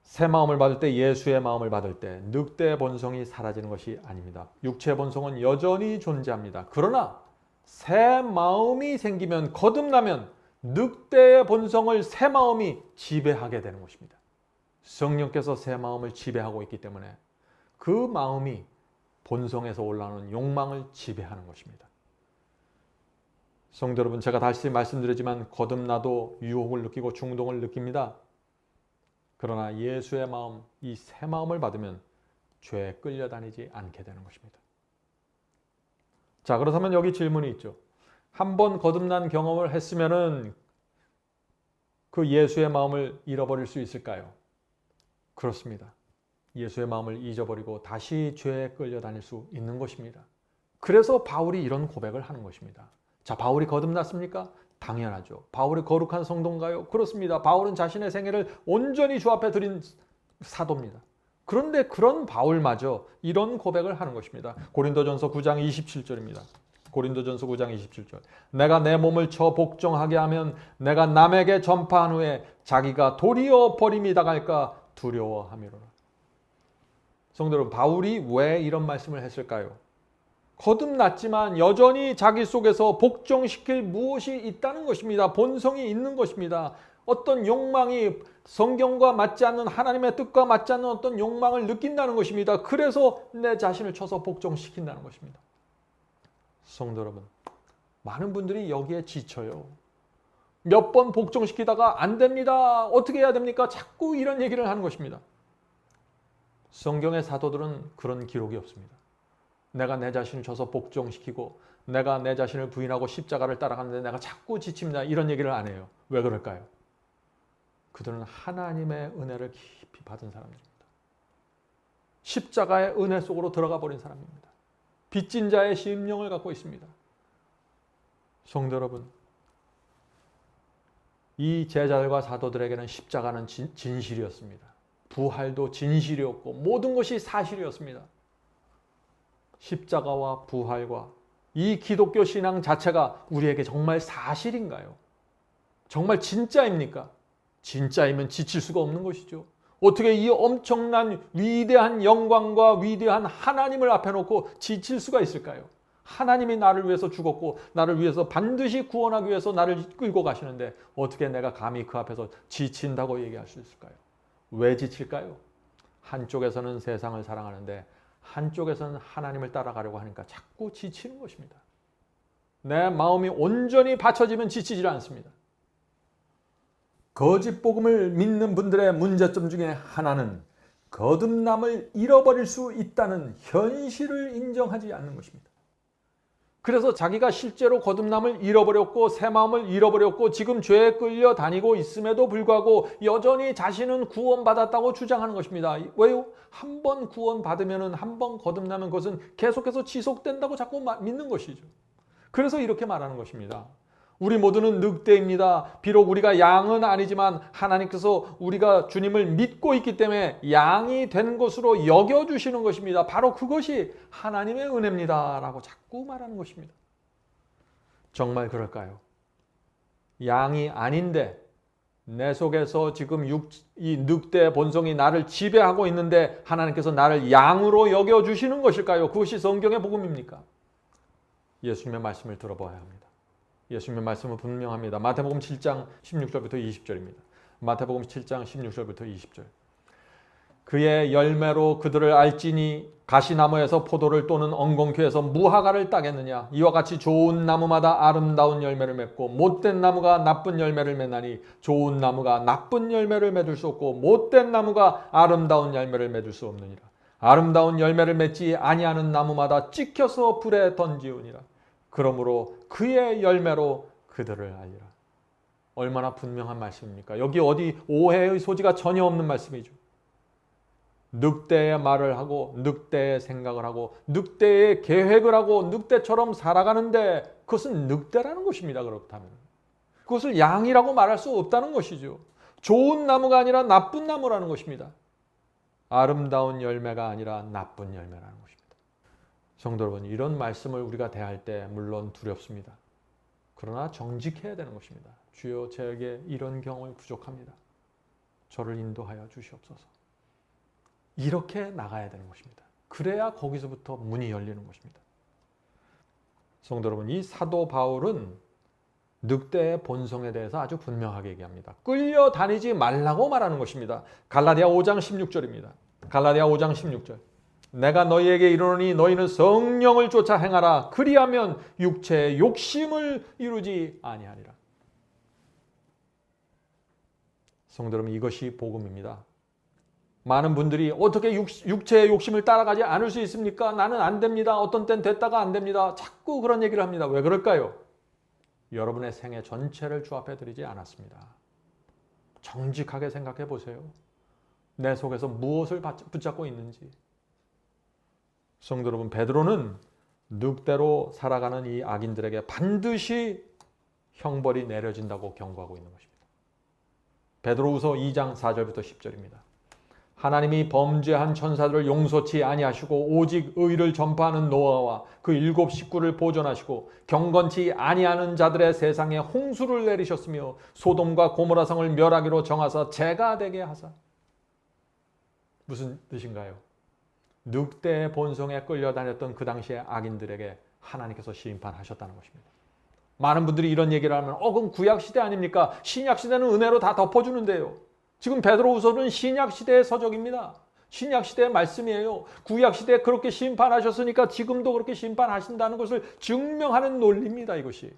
새 마음을 받을 때, 예수의 마음을 받을 때 늑대의 본성이 사라지는 것이 아닙니다. 육체의 본성은 여전히 존재합니다. 그러나 새 마음이 생기면, 거듭나면 늑대의 본성을 새 마음이 지배하게 되는 것입니다. 성령께서 새 마음을 지배하고 있기 때문에 그 마음이 본성에서 올라오는 욕망을 지배하는 것입니다. 성도 여러분, 제가 다시 말씀드리지만 거듭나도 유혹을 느끼고 중독을 느낍니다. 그러나 예수의 마음, 이 새 마음을 받으면 죄에 끌려다니지 않게 되는 것입니다. 자, 그렇다면 여기 질문이 있죠. 한번 거듭난 경험을 했으면은 그 예수의 마음을 잃어버릴 수 있을까요? 그렇습니다. 예수의 마음을 잊어버리고 다시 죄에 끌려다닐 수 있는 것입니다. 그래서 바울이 이런 고백을 하는 것입니다. 자, 바울이 거듭났습니까? 당연하죠. 바울이 거룩한 성도인가요? 그렇습니다. 바울은 자신의 생애를 온전히 주 앞에 드린 사도입니다. 그런데 그런 바울마저 이런 고백을 하는 것입니다. 고린도전서 9장 27절입니다. 고린도전서 9장 27절. 내가 내 몸을 쳐 복종하게 하면 내가 남에게 전파한 후에 자기가 도리어 버림이 당할까 두려워함이로라. 성도 여러분, 바울이 왜 이런 말씀을 했을까요? 거듭났지만 여전히 자기 속에서 복종시킬 무엇이 있다는 것입니다. 본성이 있는 것입니다. 어떤 욕망이 성경과 맞지 않는, 하나님의 뜻과 맞지 않는 어떤 욕망을 느낀다는 것입니다. 그래서 내 자신을 쳐서 복종시킨다는 것입니다. 성도 여러분, 많은 분들이 여기에 지쳐요. 몇 번 복종시키다가 안 됩니다. 어떻게 해야 됩니까? 자꾸 이런 얘기를 하는 것입니다. 성경의 사도들은 그런 기록이 없습니다. 내가 내 자신을 쳐서 복종시키고 내가 내 자신을 부인하고 십자가를 따라가는데 내가 자꾸 지칩니다. 이런 얘기를 안 해요. 왜 그럴까요? 그들은 하나님의 은혜를 깊이 받은 사람입니다. 십자가의 은혜 속으로 들어가 버린 사람입니다. 빚진 자의 심령을 갖고 있습니다. 성도 여러분, 이 제자들과 사도들에게는 십자가는 진실이었습니다. 부활도 진실이었고 모든 것이 사실이었습니다. 십자가와 부활과 이 기독교 신앙 자체가 우리에게 정말 사실인가요? 정말 진짜입니까? 진짜이면 지칠 수가 없는 것이죠. 어떻게 이 엄청난 위대한 영광과 위대한 하나님을 앞에 놓고 지칠 수가 있을까요? 하나님이 나를 위해서 죽었고 나를 위해서 반드시 구원하기 위해서 나를 끌고 가시는데 어떻게 내가 감히 그 앞에서 지친다고 얘기할 수 있을까요? 왜 지칠까요? 한쪽에서는 세상을 사랑하는데 한쪽에서는 하나님을 따라가려고 하니까 자꾸 지치는 것입니다. 내 마음이 온전히 받쳐지면 지치질 않습니다. 거짓 복음을 믿는 분들의 문제점 중에 하나는 거듭남을 잃어버릴 수 있다는 현실을 인정하지 않는 것입니다. 그래서 자기가 실제로 거듭남을 잃어버렸고 새 마음을 잃어버렸고 지금 죄에 끌려 다니고 있음에도 불구하고 여전히 자신은 구원받았다고 주장하는 것입니다. 왜요? 한 번 구원받으면 한 번 거듭나면 그것은 계속해서 지속된다고 자꾸 믿는 것이죠. 그래서 이렇게 말하는 것입니다. 우리 모두는 늑대입니다. 비록 우리가 양은 아니지만 하나님께서 우리가 주님을 믿고 있기 때문에 양이 된 것으로 여겨주시는 것입니다. 바로 그것이 하나님의 은혜입니다. 라고 자꾸 말하는 것입니다. 정말 그럴까요? 양이 아닌데 내 속에서 지금 이 늑대 본성이 나를 지배하고 있는데 하나님께서 나를 양으로 여겨주시는 것일까요? 그것이 성경의 복음입니까? 예수님의 말씀을 들어봐야 합니다. 예수님의 말씀은 분명합니다. 마태복음 7장 16절부터 20절입니다. 마태복음 7장 16절부터 20절. 그의 열매로 그들을 알지니 가시나무에서 포도를 또는 엉겅퀴에서 무화과를 따겠느냐. 이와 같이 좋은 나무마다 아름다운 열매를 맺고 못된 나무가 나쁜 열매를 맺나니 좋은 나무가 나쁜 열매를 맺을 수 없고 못된 나무가 아름다운 열매를 맺을 수 없느니라. 아름다운 열매를 맺지 아니하는 나무마다 찍혀서 불에 던지우니라. 그러므로 그의 열매로 그들을 알리라. 얼마나 분명한 말씀입니까? 여기 어디 오해의 소지가 전혀 없는 말씀이죠. 늑대의 말을 하고 늑대의 생각을 하고 늑대의 계획을 하고 늑대처럼 살아가는데 그것은 늑대라는 것입니다. 그렇다면 그것을 양이라고 말할 수 없다는 것이죠. 좋은 나무가 아니라 나쁜 나무라는 것입니다. 아름다운 열매가 아니라 나쁜 열매라는 것입니다. 성도 여러분, 이런 말씀을 우리가 대할 때 물론 두렵습니다. 그러나 정직해야 되는 것입니다. 주여, 저에게 이런 경험이 부족합니다. 저를 인도하여 주시옵소서. 이렇게 나가야 되는 것입니다. 그래야 거기서부터 문이 열리는 것입니다. 성도 여러분, 이 사도 바울은 늑대의 본성에 대해서 아주 분명하게 얘기합니다. 끌려다니지 말라고 말하는 것입니다. 갈라디아 5장 16절입니다. 갈라디아 5장 16절. 내가 너희에게 이르노니 너희는 성령을 쫓아 행하라. 그리하면 육체의 욕심을 이루지 아니하리라. 성도 여러분, 이것이 복음입니다. 많은 분들이 어떻게 육체의 욕심을 따라가지 않을 수 있습니까? 나는 안 됩니다. 어떤 땐 됐다가 안 됩니다. 자꾸 그런 얘기를 합니다. 왜 그럴까요? 여러분의 생애 전체를 주 앞에 드리지 않았습니다. 정직하게 생각해 보세요. 내 속에서 무엇을 붙잡고 있는지. 성도 여러분, 베드로는 늑대로 살아가는 이 악인들에게 반드시 형벌이 내려진다고 경고하고 있는 것입니다. 베드로후서 2장 4절부터 10절입니다. 하나님이 범죄한 천사들을 용서치 아니하시고 오직 의를 전파하는 노아와 그 7 식구를 보존하시고 경건치 아니하는 자들의 세상에 홍수를 내리셨으며 소돔과 고모라성을 멸하기로 정하사 재가 되게 하사. 무슨 뜻인가요? 늑대의 본성에 끌려다녔던 그 당시의 악인들에게 하나님께서 심판하셨다는 것입니다. 많은 분들이 이런 얘기를 하면 그럼 구약시대 아닙니까? 신약시대는 은혜로 다 덮어주는데요. 지금 베드로후서는 신약시대의 서적입니다. 신약시대의 말씀이에요. 구약시대에 그렇게 심판하셨으니까 지금도 그렇게 심판하신다는 것을 증명하는 논리입니다. 이것이.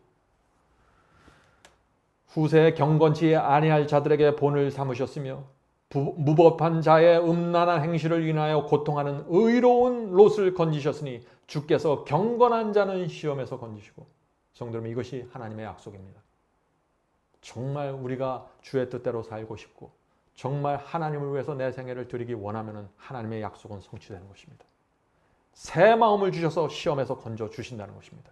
후세에 경건치 아니할 자들에게 본을 삼으셨으며 무법한 자의 음란한 행실을 인하여 고통하는 의로운 롯을 건지셨으니 주께서 경건한 자는 시험에서 건지시고. 성도 여러분, 이것이 하나님의 약속입니다. 정말 우리가 주의 뜻대로 살고 싶고 정말 하나님을 위해서 내 생애를 드리기 원하면 하나님의 약속은 성취되는 것입니다. 새 마음을 주셔서 시험에서 건져 주신다는 것입니다.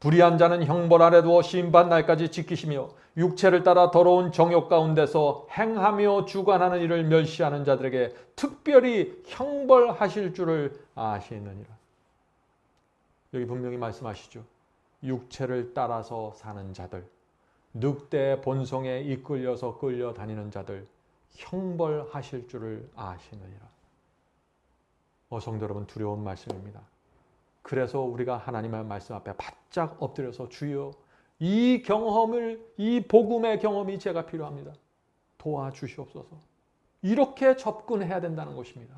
불의한 자는 형벌 아래 두어 심판 날까지 지키시며 육체를 따라 더러운 정욕 가운데서 행하며 주관하는 일을 멸시하는 자들에게 특별히 형벌하실 줄을 아시느니라. 여기 분명히 말씀하시죠. 육체를 따라서 사는 자들, 늑대의 본성에 이끌려서 끌려다니는 자들 형벌하실 줄을 아시느니라. 성도 여러분, 두려운 말씀입니다. 그래서 우리가 하나님의 말씀 앞에 바짝 엎드려서 주여 이 경험을, 이 복음의 경험이 제가 필요합니다. 도와주시옵소서. 이렇게 접근해야 된다는 것입니다.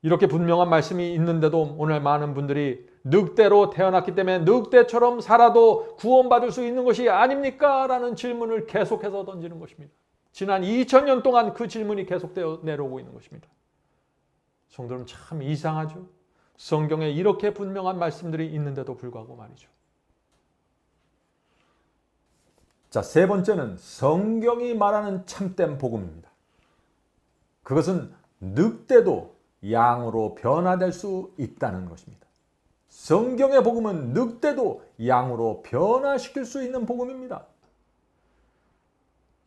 이렇게 분명한 말씀이 있는데도 오늘 많은 분들이 늑대로 태어났기 때문에 늑대처럼 살아도 구원받을 수 있는 것이 아닙니까? 라는 질문을 계속해서 던지는 것입니다. 지난 2000년 동안 그 질문이 계속되어 내려오고 있는 것입니다. 성도는 참 이상하죠. 성경에 이렇게 분명한 말씀들이 있는데도 불구하고 말이죠. 자, 세 번째는 성경이 말하는 참된 복음입니다. 그것은 늑대도 양으로 변화될 수 있다는 것입니다. 성경의 복음은 늑대도 양으로 변화시킬 수 있는 복음입니다.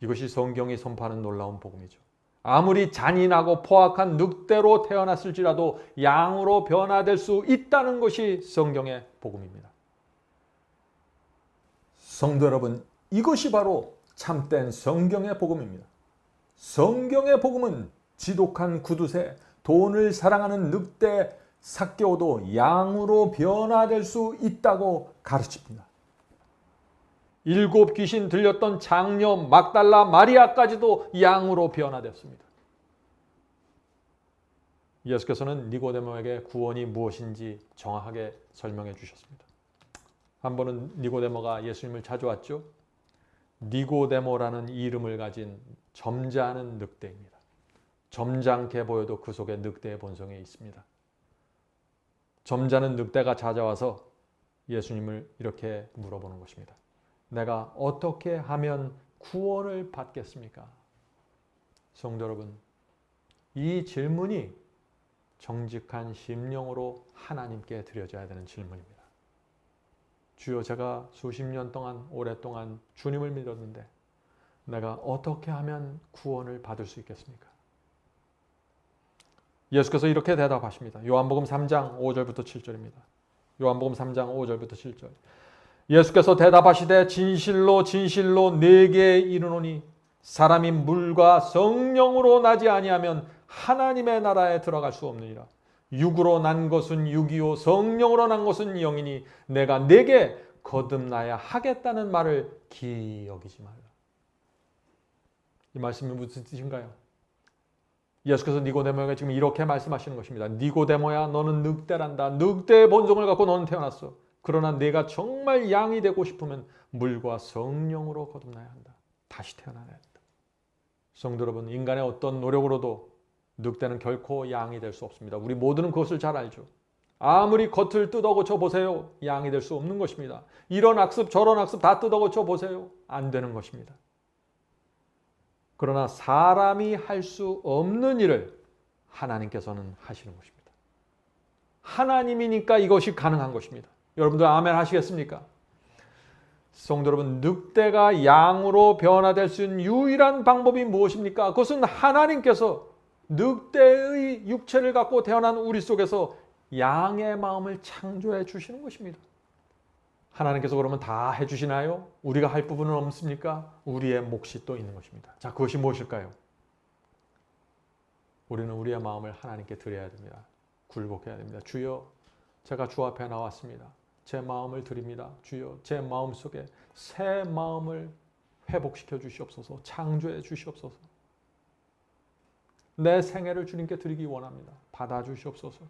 이것이 성경이 선포하는 놀라운 복음이죠. 아무리 잔인하고 포악한 늑대로 태어났을지라도 양으로 변화될 수 있다는 것이 성경의 복음입니다. 성도 여러분, 이것이 바로 참된 성경의 복음입니다. 성경의 복음은 지독한 구두쇠, 돈을 사랑하는 늑대 삭개오도 양으로 변화될 수 있다고 가르칩니다. 7 귀신 들렸던 장녀 막달라 마리아까지도 양으로 변화됐습니다. 예수께서는 니고데모에게 구원이 무엇인지 정확하게 설명해 주셨습니다. 한 번은 니고데모가 예수님을 찾아왔죠. 니고데모라는 이름을 가진 점잖은 늑대입니다. 점잖게 보여도 그 속에 늑대의 본성이 있습니다. 점잖은 늑대가 찾아와서 예수님을 이렇게 물어보는 것입니다. 내가 어떻게 하면 구원을 받겠습니까? 성도 여러분, 이 질문이 정직한 심령으로 하나님께 드려져야 되는 질문입니다. 주여, 제가 수십 년 동안, 오랫동안 주님을 믿었는데 내가 어떻게 하면 구원을 받을 수 있겠습니까? 예수께서 이렇게 대답하십니다. 요한복음 3장 5절부터 7절입니다. 요한복음 3장 5절부터 7절. 예수께서 대답하시되 진실로 진실로 내게 이르노니 사람이 물과 성령으로 나지 아니하면 하나님의 나라에 들어갈 수 없느니라. 육으로 난 것은 육이요 성령으로 난 것은 영이니 내가 내게 거듭나야 하겠다는 말을 기이 여기지 말라. 이 말씀이 무슨 뜻인가요? 예수께서 니고데모에게 지금 이렇게 말씀하시는 것입니다. 니고데모야, 너는 늑대란다. 늑대의 본성을 갖고 너는 태어났어. 그러나 내가 정말 양이 되고 싶으면 물과 성령으로 거듭나야 한다. 다시 태어나야 한다. 성도 여러분, 인간의 어떤 노력으로도 늑대는 결코 양이 될 수 없습니다. 우리 모두는 그것을 잘 알죠. 아무리 겉을 뜯어고쳐 보세요. 양이 될 수 없는 것입니다. 이런 악습 저런 악습 다 뜯어고쳐 보세요. 안 되는 것입니다. 그러나 사람이 할 수 없는 일을 하나님께서는 하시는 것입니다. 하나님이니까 이것이 가능한 것입니다. 여러분들 아멘 하시겠습니까? 성도 여러분, 늑대가 양으로 변화될 수 있는 유일한 방법이 무엇입니까? 그것은 하나님께서 늑대의 육체를 갖고 태어난 우리 속에서 양의 마음을 창조해 주시는 것입니다. 하나님께서 그러면 다 해주시나요? 우리가 할 부분은 없습니까? 우리의 몫이 또 있는 것입니다. 자, 그것이 무엇일까요? 우리는 우리의 마음을 하나님께 드려야 됩니다. 굴복해야 됩니다. 주여, 제가 주 앞에 나왔습니다. 제 마음을 드립니다. 주여, 제 마음 속에 새 마음을 회복시켜 주시옵소서. 창조해 주시옵소서. 내 생애를 주님께 드리기 원합니다. 받아 주시옵소서.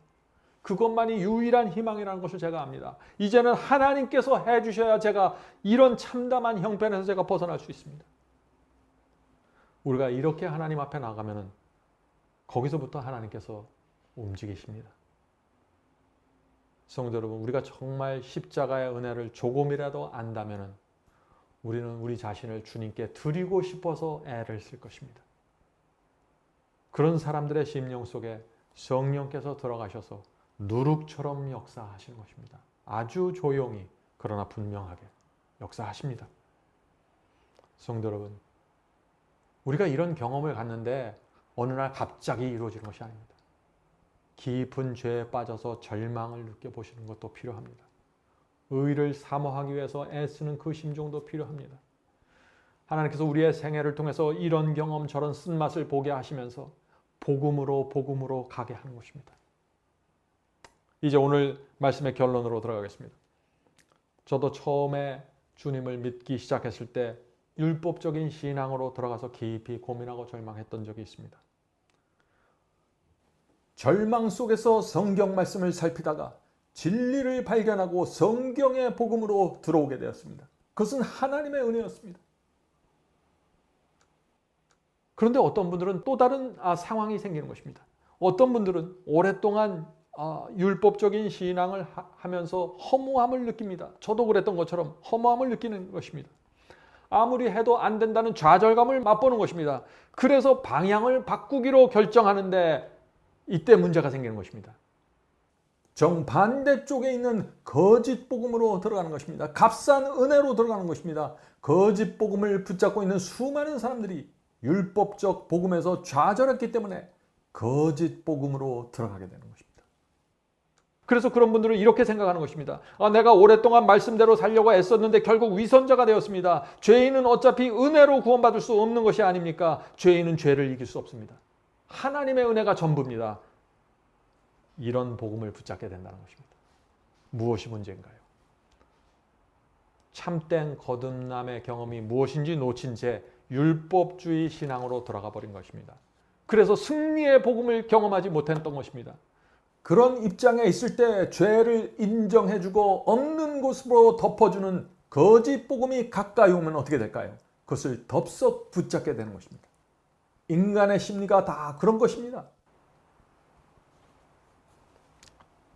그것만이 유일한 희망이라는 것을 제가 압니다. 이제는 하나님께서 해주셔야 제가 이런 참담한 형편에서 제가 벗어날 수 있습니다. 우리가 이렇게 하나님 앞에 나가면은 거기서부터 하나님께서 움직이십니다. 성도 여러분, 우리가 정말 십자가의 은혜를 조금이라도 안다면은 우리는 우리 자신을 주님께 드리고 싶어서 애를 쓸 것입니다. 그런 사람들의 심령 속에 성령께서 들어가셔서 누룩처럼 역사하시는 것입니다. 아주 조용히 그러나 분명하게 역사하십니다. 성도 여러분, 우리가 이런 경험을 갖는데 어느 날 갑자기 이루어지는 것이 아닙니다. 깊은 죄에 빠져서 절망을 느껴보시는 것도 필요합니다. 의를 사모하기 위해서 애쓰는 그 심정도 필요합니다. 하나님께서 우리의 생애를 통해서 이런 경험 저런 쓴맛을 보게 하시면서 복음으로 가게 하는 것입니다. 이제 오늘 말씀의 결론으로 들어가겠습니다. 저도 처음에 주님을 믿기 시작했을 때 율법적인 신앙으로 들어가서 깊이 고민하고 절망했던 적이 있습니다. 절망 속에서 성경 말씀을 살피다가 진리를 발견하고 성경의 복음으로 들어오게 되었습니다. 그것은 하나님의 은혜였습니다. 그런데 어떤 분들은 또 다른 상황이 생기는 것입니다. 어떤 분들은 오랫동안 율법적인 신앙을 하면서 허무함을 느낍니다. 저도 그랬던 것처럼 허무함을 느끼는 것입니다. 아무리 해도 안 된다는 좌절감을 맛보는 것입니다. 그래서 방향을 바꾸기로 결정하는데 이때 문제가 생기는 것입니다. 정반대쪽에 있는 거짓 복음으로 들어가는 것입니다. 값싼 은혜로 들어가는 것입니다. 거짓 복음을 붙잡고 있는 수많은 사람들이 율법적 복음에서 좌절했기 때문에 거짓 복음으로 들어가게 되는 것입니다. 그래서 그런 분들은 이렇게 생각하는 것입니다. 내가 오랫동안 말씀대로 살려고 애썼는데 결국 위선자가 되었습니다. 죄인은 어차피 은혜로 구원받을 수 없는 것이 아닙니까? 죄인은 죄를 이길 수 없습니다. 하나님의 은혜가 전부입니다. 이런 복음을 붙잡게 된다는 것입니다. 무엇이 문제인가요? 참된 거듭남의 경험이 무엇인지 놓친 채 율법주의 신앙으로 들어가 버린 것입니다. 그래서 승리의 복음을 경험하지 못했던 것입니다. 그런 입장에 있을 때 죄를 인정해주고 없는 곳으로 덮어주는 거짓 복음이 가까이 오면 어떻게 될까요? 그것을 덥석 붙잡게 되는 것입니다. 인간의 심리가 다 그런 것입니다.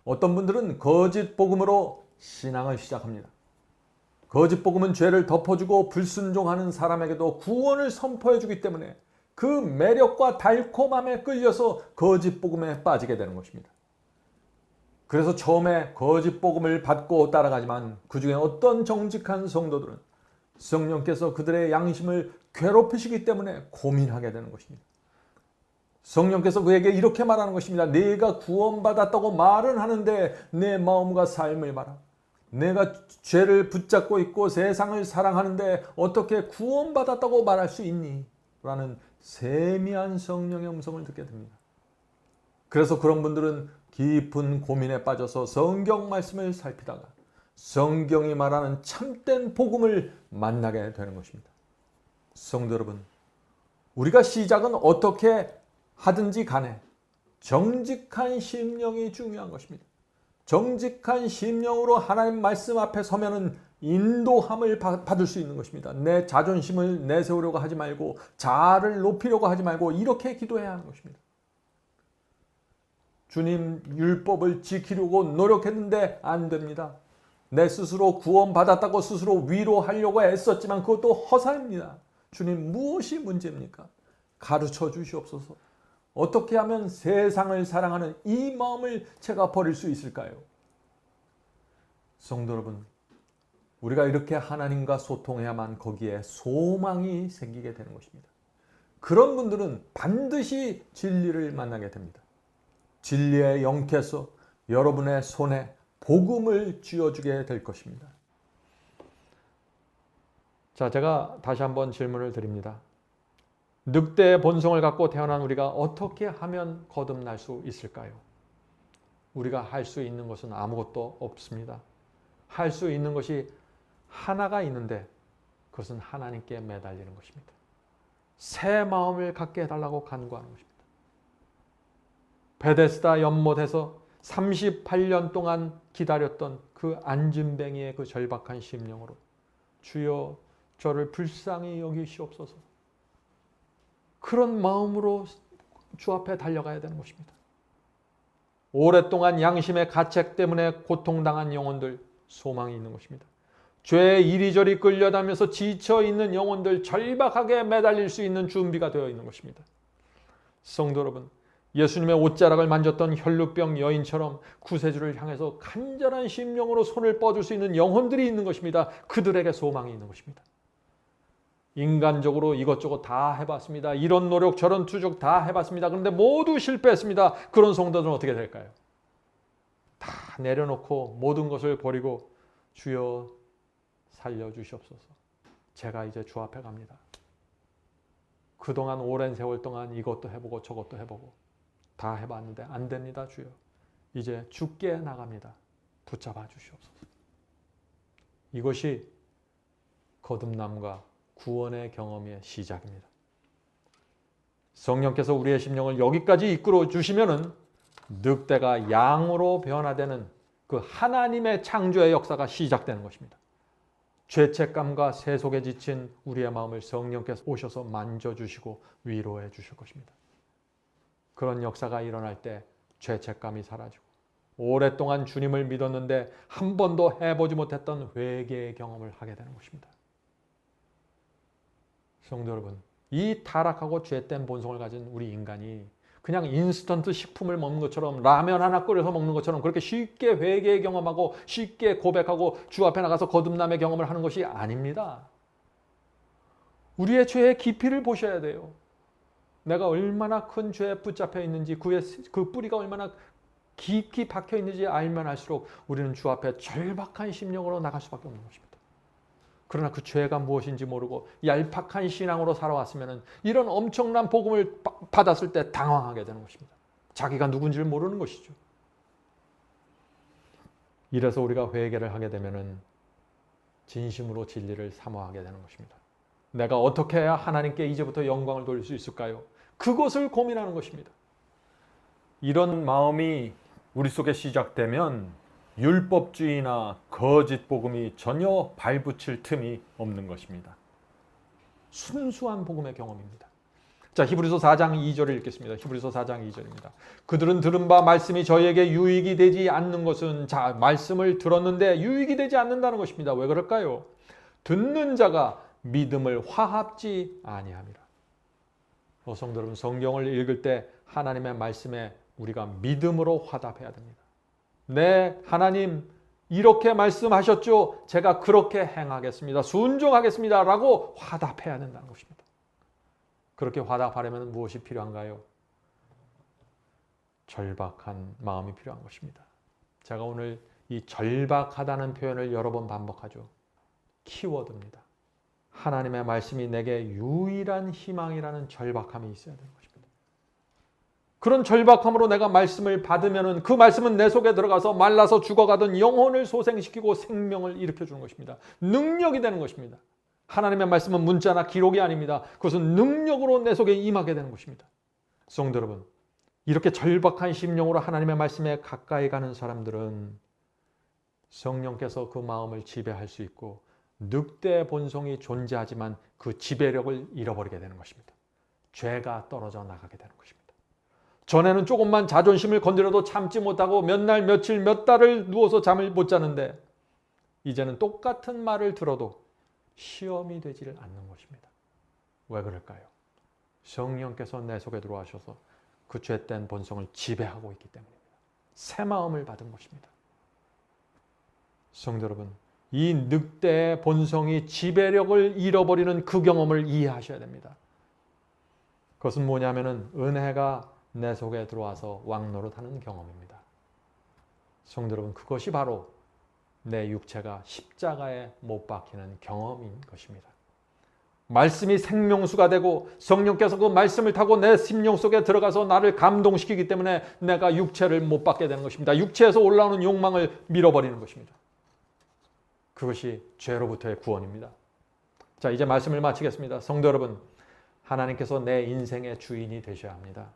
어떤 분들은 거짓 복음으로 신앙을 시작합니다. 거짓 복음은 죄를 덮어주고 불순종하는 사람에게도 구원을 선포해주기 때문에 그 매력과 달콤함에 끌려서 거짓 복음에 빠지게 되는 것입니다. 그래서 처음에 거짓 복음을 받고 따라가지만 그 중에 어떤 정직한 성도들은 성령께서 그들의 양심을 괴롭히시기 때문에 고민하게 되는 것입니다. 성령께서 그에게 이렇게 말하는 것입니다. 내가 구원받았다고 말은 하는데 내 마음과 삶을 봐라. 내가 죄를 붙잡고 있고 세상을 사랑하는데 어떻게 구원받았다고 말할 수 있니? 라는 세미한 성령의 음성을 듣게 됩니다. 그래서 그런 분들은 깊은 고민에 빠져서 성경 말씀을 살피다가 성경이 말하는 참된 복음을 만나게 되는 것입니다. 성도 여러분, 우리가 시작은 어떻게 하든지 간에 정직한 심령이 중요한 것입니다. 정직한 심령으로 하나님 말씀 앞에 서면은 인도함을 받을 수 있는 것입니다. 내 자존심을 내세우려고 하지 말고 자아를 높이려고 하지 말고 이렇게 기도해야 하는 것입니다. 주님 율법을 지키려고 노력했는데 안 됩니다. 내 스스로 구원받았다고 스스로 위로하려고 애썼지만 그것도 허사입니다. 주님 무엇이 문제입니까? 가르쳐 주시옵소서. 어떻게 하면 세상을 사랑하는 이 마음을 제가 버릴 수 있을까요? 성도 여러분, 우리가 이렇게 하나님과 소통해야만 거기에 소망이 생기게 되는 것입니다. 그런 분들은 반드시 진리를 만나게 됩니다. 진리의 영께서 여러분의 손에 복음을 쥐어주게 될 것입니다. 자, 제가 다시 한번 질문을 드립니다. 늑대의 본성을 갖고 태어난 우리가 어떻게 하면 거듭날 수 있을까요? 우리가 할 수 있는 것은 아무것도 없습니다. 할 수 있는 것이 하나가 있는데 그것은 하나님께 매달리는 것입니다. 새 마음을 갖게 해달라고 간구하는 것입니다. 베데스다 연못에서 38년 동안 기다렸던 그 안진뱅이의 그 절박한 심령으로 주여 저를 불쌍히 여기시옵소서. 그런 마음으로 주 앞에 달려가야 되는 것입니다. 오랫동안 양심의 가책 때문에 고통당한 영혼들 소망이 있는 것입니다. 죄에 이리저리 끌려다니면서 지쳐있는 영혼들, 절박하게 매달릴 수 있는 준비가 되어 있는 것입니다. 성도 여러분, 예수님의 옷자락을 만졌던 혈루병 여인처럼 구세주를 향해서 간절한 심령으로 손을 뻗을 수 있는 영혼들이 있는 것입니다. 그들에게 소망이 있는 것입니다. 인간적으로 이것저것 다 해봤습니다. 이런 노력 저런 투족 다 해봤습니다. 그런데 모두 실패했습니다. 그런 성도들은 어떻게 될까요? 다 내려놓고 모든 것을 버리고 주여 살려주시옵소서. 제가 이제 주 앞에 갑니다. 그동안 오랜 세월 동안 이것도 해보고 저것도 해보고 다 해봤는데 안 됩니다. 주여. 이제 주께 나갑니다. 붙잡아 주시옵소서. 이것이 거듭남과 구원의 경험의 시작입니다. 성령께서 우리의 심령을 여기까지 이끌어 주시면은 늑대가 양으로 변화되는 그 하나님의 창조의 역사가 시작되는 것입니다. 죄책감과 세속에 지친 우리의 마음을 성령께서 오셔서 만져주시고 위로해 주실 것입니다. 그런 역사가 일어날 때 죄책감이 사라지고 오랫동안 주님을 믿었는데 한 번도 해보지 못했던 회개의 경험을 하게 되는 것입니다. 성도 여러분, 이 타락하고 죄된 본성을 가진 우리 인간이 그냥 인스턴트 식품을 먹는 것처럼 라면 하나 끓여서 먹는 것처럼 그렇게 쉽게 회개의 경험하고 쉽게 고백하고 주 앞에 나가서 거듭남의 경험을 하는 것이 아닙니다. 우리의 죄의 깊이를 보셔야 돼요. 내가 얼마나 큰 죄에 붙잡혀 있는지 그 뿌리가 얼마나 깊이 박혀 있는지 알면 알수록 우리는 주 앞에 절박한 심령으로 나갈 수밖에 없는 것입니다. 그러나 그 죄가 무엇인지 모르고 얄팍한 신앙으로 살아왔으면 이런 엄청난 복음을 받았을 때 당황하게 되는 것입니다. 자기가 누군지를 모르는 것이죠. 이래서 우리가 회개를 하게 되면 진심으로 진리를 사모하게 되는 것입니다. 내가 어떻게 해야 하나님께 이제부터 영광을 돌릴 수 있을까요? 그것을 고민하는 것입니다. 이런 마음이 우리 속에 시작되면 율법주의나 거짓 복음이 전혀 발붙일 틈이 없는 것입니다. 순수한 복음의 경험입니다. 자, 히브리서 4장 2절을 읽겠습니다. 히브리서 4장 2절입니다. 그들은 들은 바 말씀이 저에게 유익이 되지 않는 것은, 자, 말씀을 들었는데 유익이 되지 않는다는 것입니다. 왜 그럴까요? 듣는 자가 믿음을 화합지 아니함이라. 성도 여러분, 성경을 읽을 때 하나님의 말씀에 우리가 믿음으로 화답해야 됩니다. 네, 하나님 이렇게 말씀하셨죠. 제가 그렇게 행하겠습니다. 순종하겠습니다. 라고 화답해야 된다는 것입니다. 그렇게 화답하려면 무엇이 필요한가요? 절박한 마음이 필요한 것입니다. 제가 오늘 이 절박하다는 표현을 여러 번 반복하죠. 키워드입니다. 하나님의 말씀이 내게 유일한 희망이라는 절박함이 있어야 되는 것입니다. 그런 절박함으로 내가 말씀을 받으면 그 말씀은 내 속에 들어가서 말라서 죽어가던 영혼을 소생시키고 생명을 일으켜주는 것입니다. 능력이 되는 것입니다. 하나님의 말씀은 문자나 기록이 아닙니다. 그것은 능력으로 내 속에 임하게 되는 것입니다. 성도 여러분, 이렇게 절박한 심령으로 하나님의 말씀에 가까이 가는 사람들은 성령께서 그 마음을 지배할 수 있고 늑대의 본성이 존재하지만 그 지배력을 잃어버리게 되는 것입니다. 죄가 떨어져 나가게 되는 것입니다. 전에는 조금만 자존심을 건드려도 참지 못하고 몇 날, 며칠, 몇 달을 누워서 잠을 못 자는데 이제는 똑같은 말을 들어도 시험이 되지를 않는 것입니다. 왜 그럴까요? 성령께서 내 속에 들어와셔서 그 죄된 본성을 지배하고 있기 때문입니다. 새 마음을 받은 것입니다. 성도 여러분, 이 늑대의 본성이 지배력을 잃어버리는 그 경험을 이해하셔야 됩니다. 그것은 뭐냐면은 은혜가 내 속에 들어와서 왕노릇하는 경험입니다. 성도 여러분, 그것이 바로 내 육체가 십자가에 못 박히는 경험인 것입니다. 말씀이 생명수가 되고 성령께서 그 말씀을 타고 내 심령 속에 들어가서 나를 감동시키기 때문에 내가 육체를 못 박게 되는 것입니다. 육체에서 올라오는 욕망을 밀어버리는 것입니다. 그것이 죄로부터의 구원입니다. 자, 이제 말씀을 마치겠습니다. 성도 여러분, 하나님께서 내 인생의 주인이 되셔야 합니다.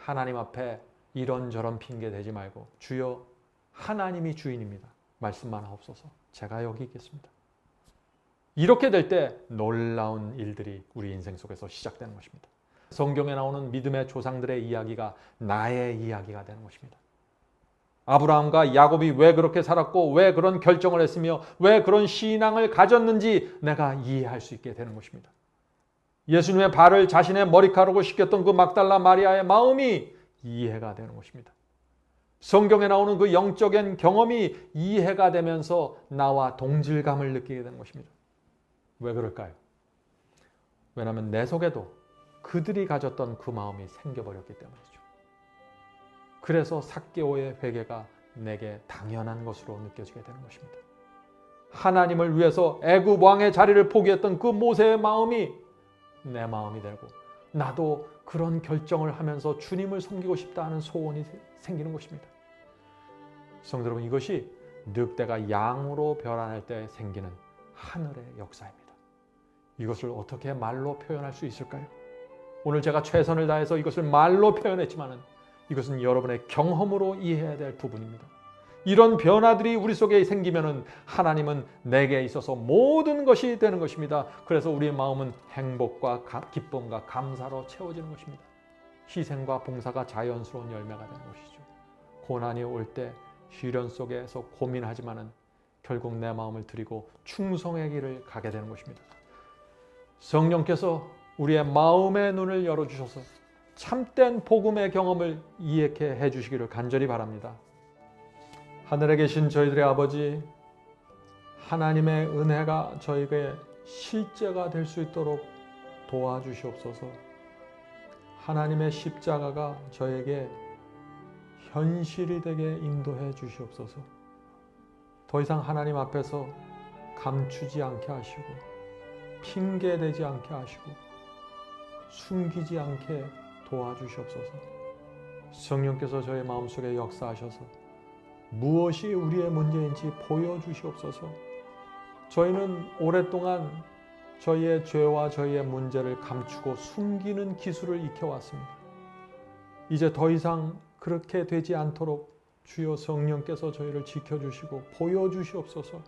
하나님 앞에 이런저런 핑계 대지 말고 주여 하나님이 주인입니다. 말씀만 하옵소서. 제가 여기 있겠습니다. 이렇게 될 때 놀라운 일들이 우리 인생 속에서 시작되는 것입니다. 성경에 나오는 믿음의 조상들의 이야기가 나의 이야기가 되는 것입니다. 아브라함과 야곱이 왜 그렇게 살았고 왜 그런 결정을 했으며 왜 그런 신앙을 가졌는지 내가 이해할 수 있게 되는 것입니다. 예수님의 발을 자신의 머리카락으로 씻겼던 그 막달라 마리아의 마음이 이해가 되는 것입니다. 성경에 나오는 그 영적인 경험이 이해가 되면서 나와 동질감을 느끼게 되는 것입니다. 왜 그럴까요? 왜냐하면 내 속에도 그들이 가졌던 그 마음이 생겨버렸기 때문이죠. 그래서 삭개오의 회개가 내게 당연한 것으로 느껴지게 되는 것입니다. 하나님을 위해서 애굽 왕의 자리를 포기했던 그 모세의 마음이 내 마음이 되고 나도 그런 결정을 하면서 주님을 섬기고 싶다 하는 소원이 생기는 것입니다. 성도 여러분, 이것이 늑대가 양으로 변화할 때 생기는 하늘의 역사입니다. 이것을 어떻게 말로 표현할 수 있을까요? 오늘 제가 최선을 다해서 이것을 말로 표현했지만 이것은 여러분의 경험으로 이해해야 될 부분입니다. 이런 변화들이 우리 속에 생기면 하나님은 내게 있어서 모든 것이 되는 것입니다. 그래서 우리의 마음은 행복과 기쁨과 감사로 채워지는 것입니다. 희생과 봉사가 자연스러운 열매가 되는 것이죠. 고난이 올 때 시련 속에서 고민하지만 결국 내 마음을 드리고 충성의 길을 가게 되는 것입니다. 성령께서 우리의 마음의 눈을 열어주셔서 참된 복음의 경험을 이해케 해주시기를 간절히 바랍니다. 하늘에 계신 저희들의 아버지, 하나님의 은혜가 저에게 실제가 될 수 있도록 도와주시옵소서. 하나님의 십자가가 저에게 현실이 되게 인도해 주시옵소서. 더 이상 하나님 앞에서 감추지 않게 하시고 핑계대지 않게 하시고 숨기지 않게 도와주시옵소서. 성령께서 저의 마음속에 역사하셔서 무엇이 우리의 문제인지 보여주시옵소서. 저희는 오랫동안 저희의 죄와 저희의 문제를 감추고 숨기는 기술을 익혀왔습니다. 이제 더 이상 그렇게 되지 않도록 주여 성령께서 저희를 지켜주시고 보여주시옵소서.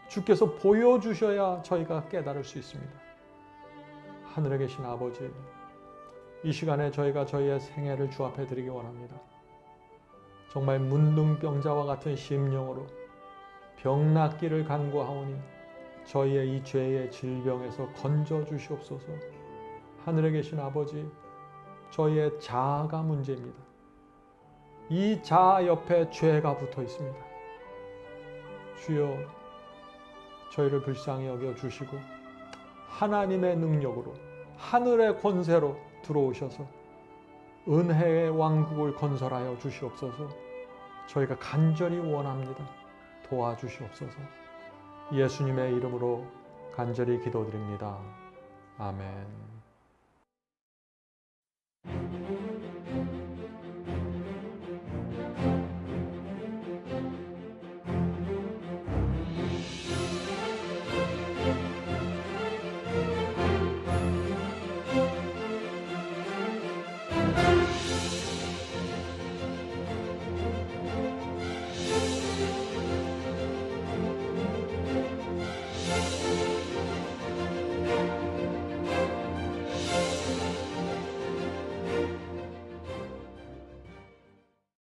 주께서 보여주셔야 저희가 깨달을 수 있습니다. 하늘에 계신 아버지, 이 시간에 저희가 저희의 생애를 주 앞에 드리기 원합니다. 정말 문둥병자와 같은 심령으로 병낫기를 간구하오니 저희의 이 죄의 질병에서 건져 주시옵소서. 하늘에 계신 아버지, 저희의 자아가 문제입니다. 이 자아 옆에 죄가 붙어 있습니다. 주여, 저희를 불쌍히 여겨 주시고 하나님의 능력으로 하늘의 권세로 들어오셔서 은혜의 왕국을 건설하여 주시옵소서. 저희가 간절히 원합니다. 도와주시옵소서. 예수님의 이름으로 간절히 기도드립니다. 아멘.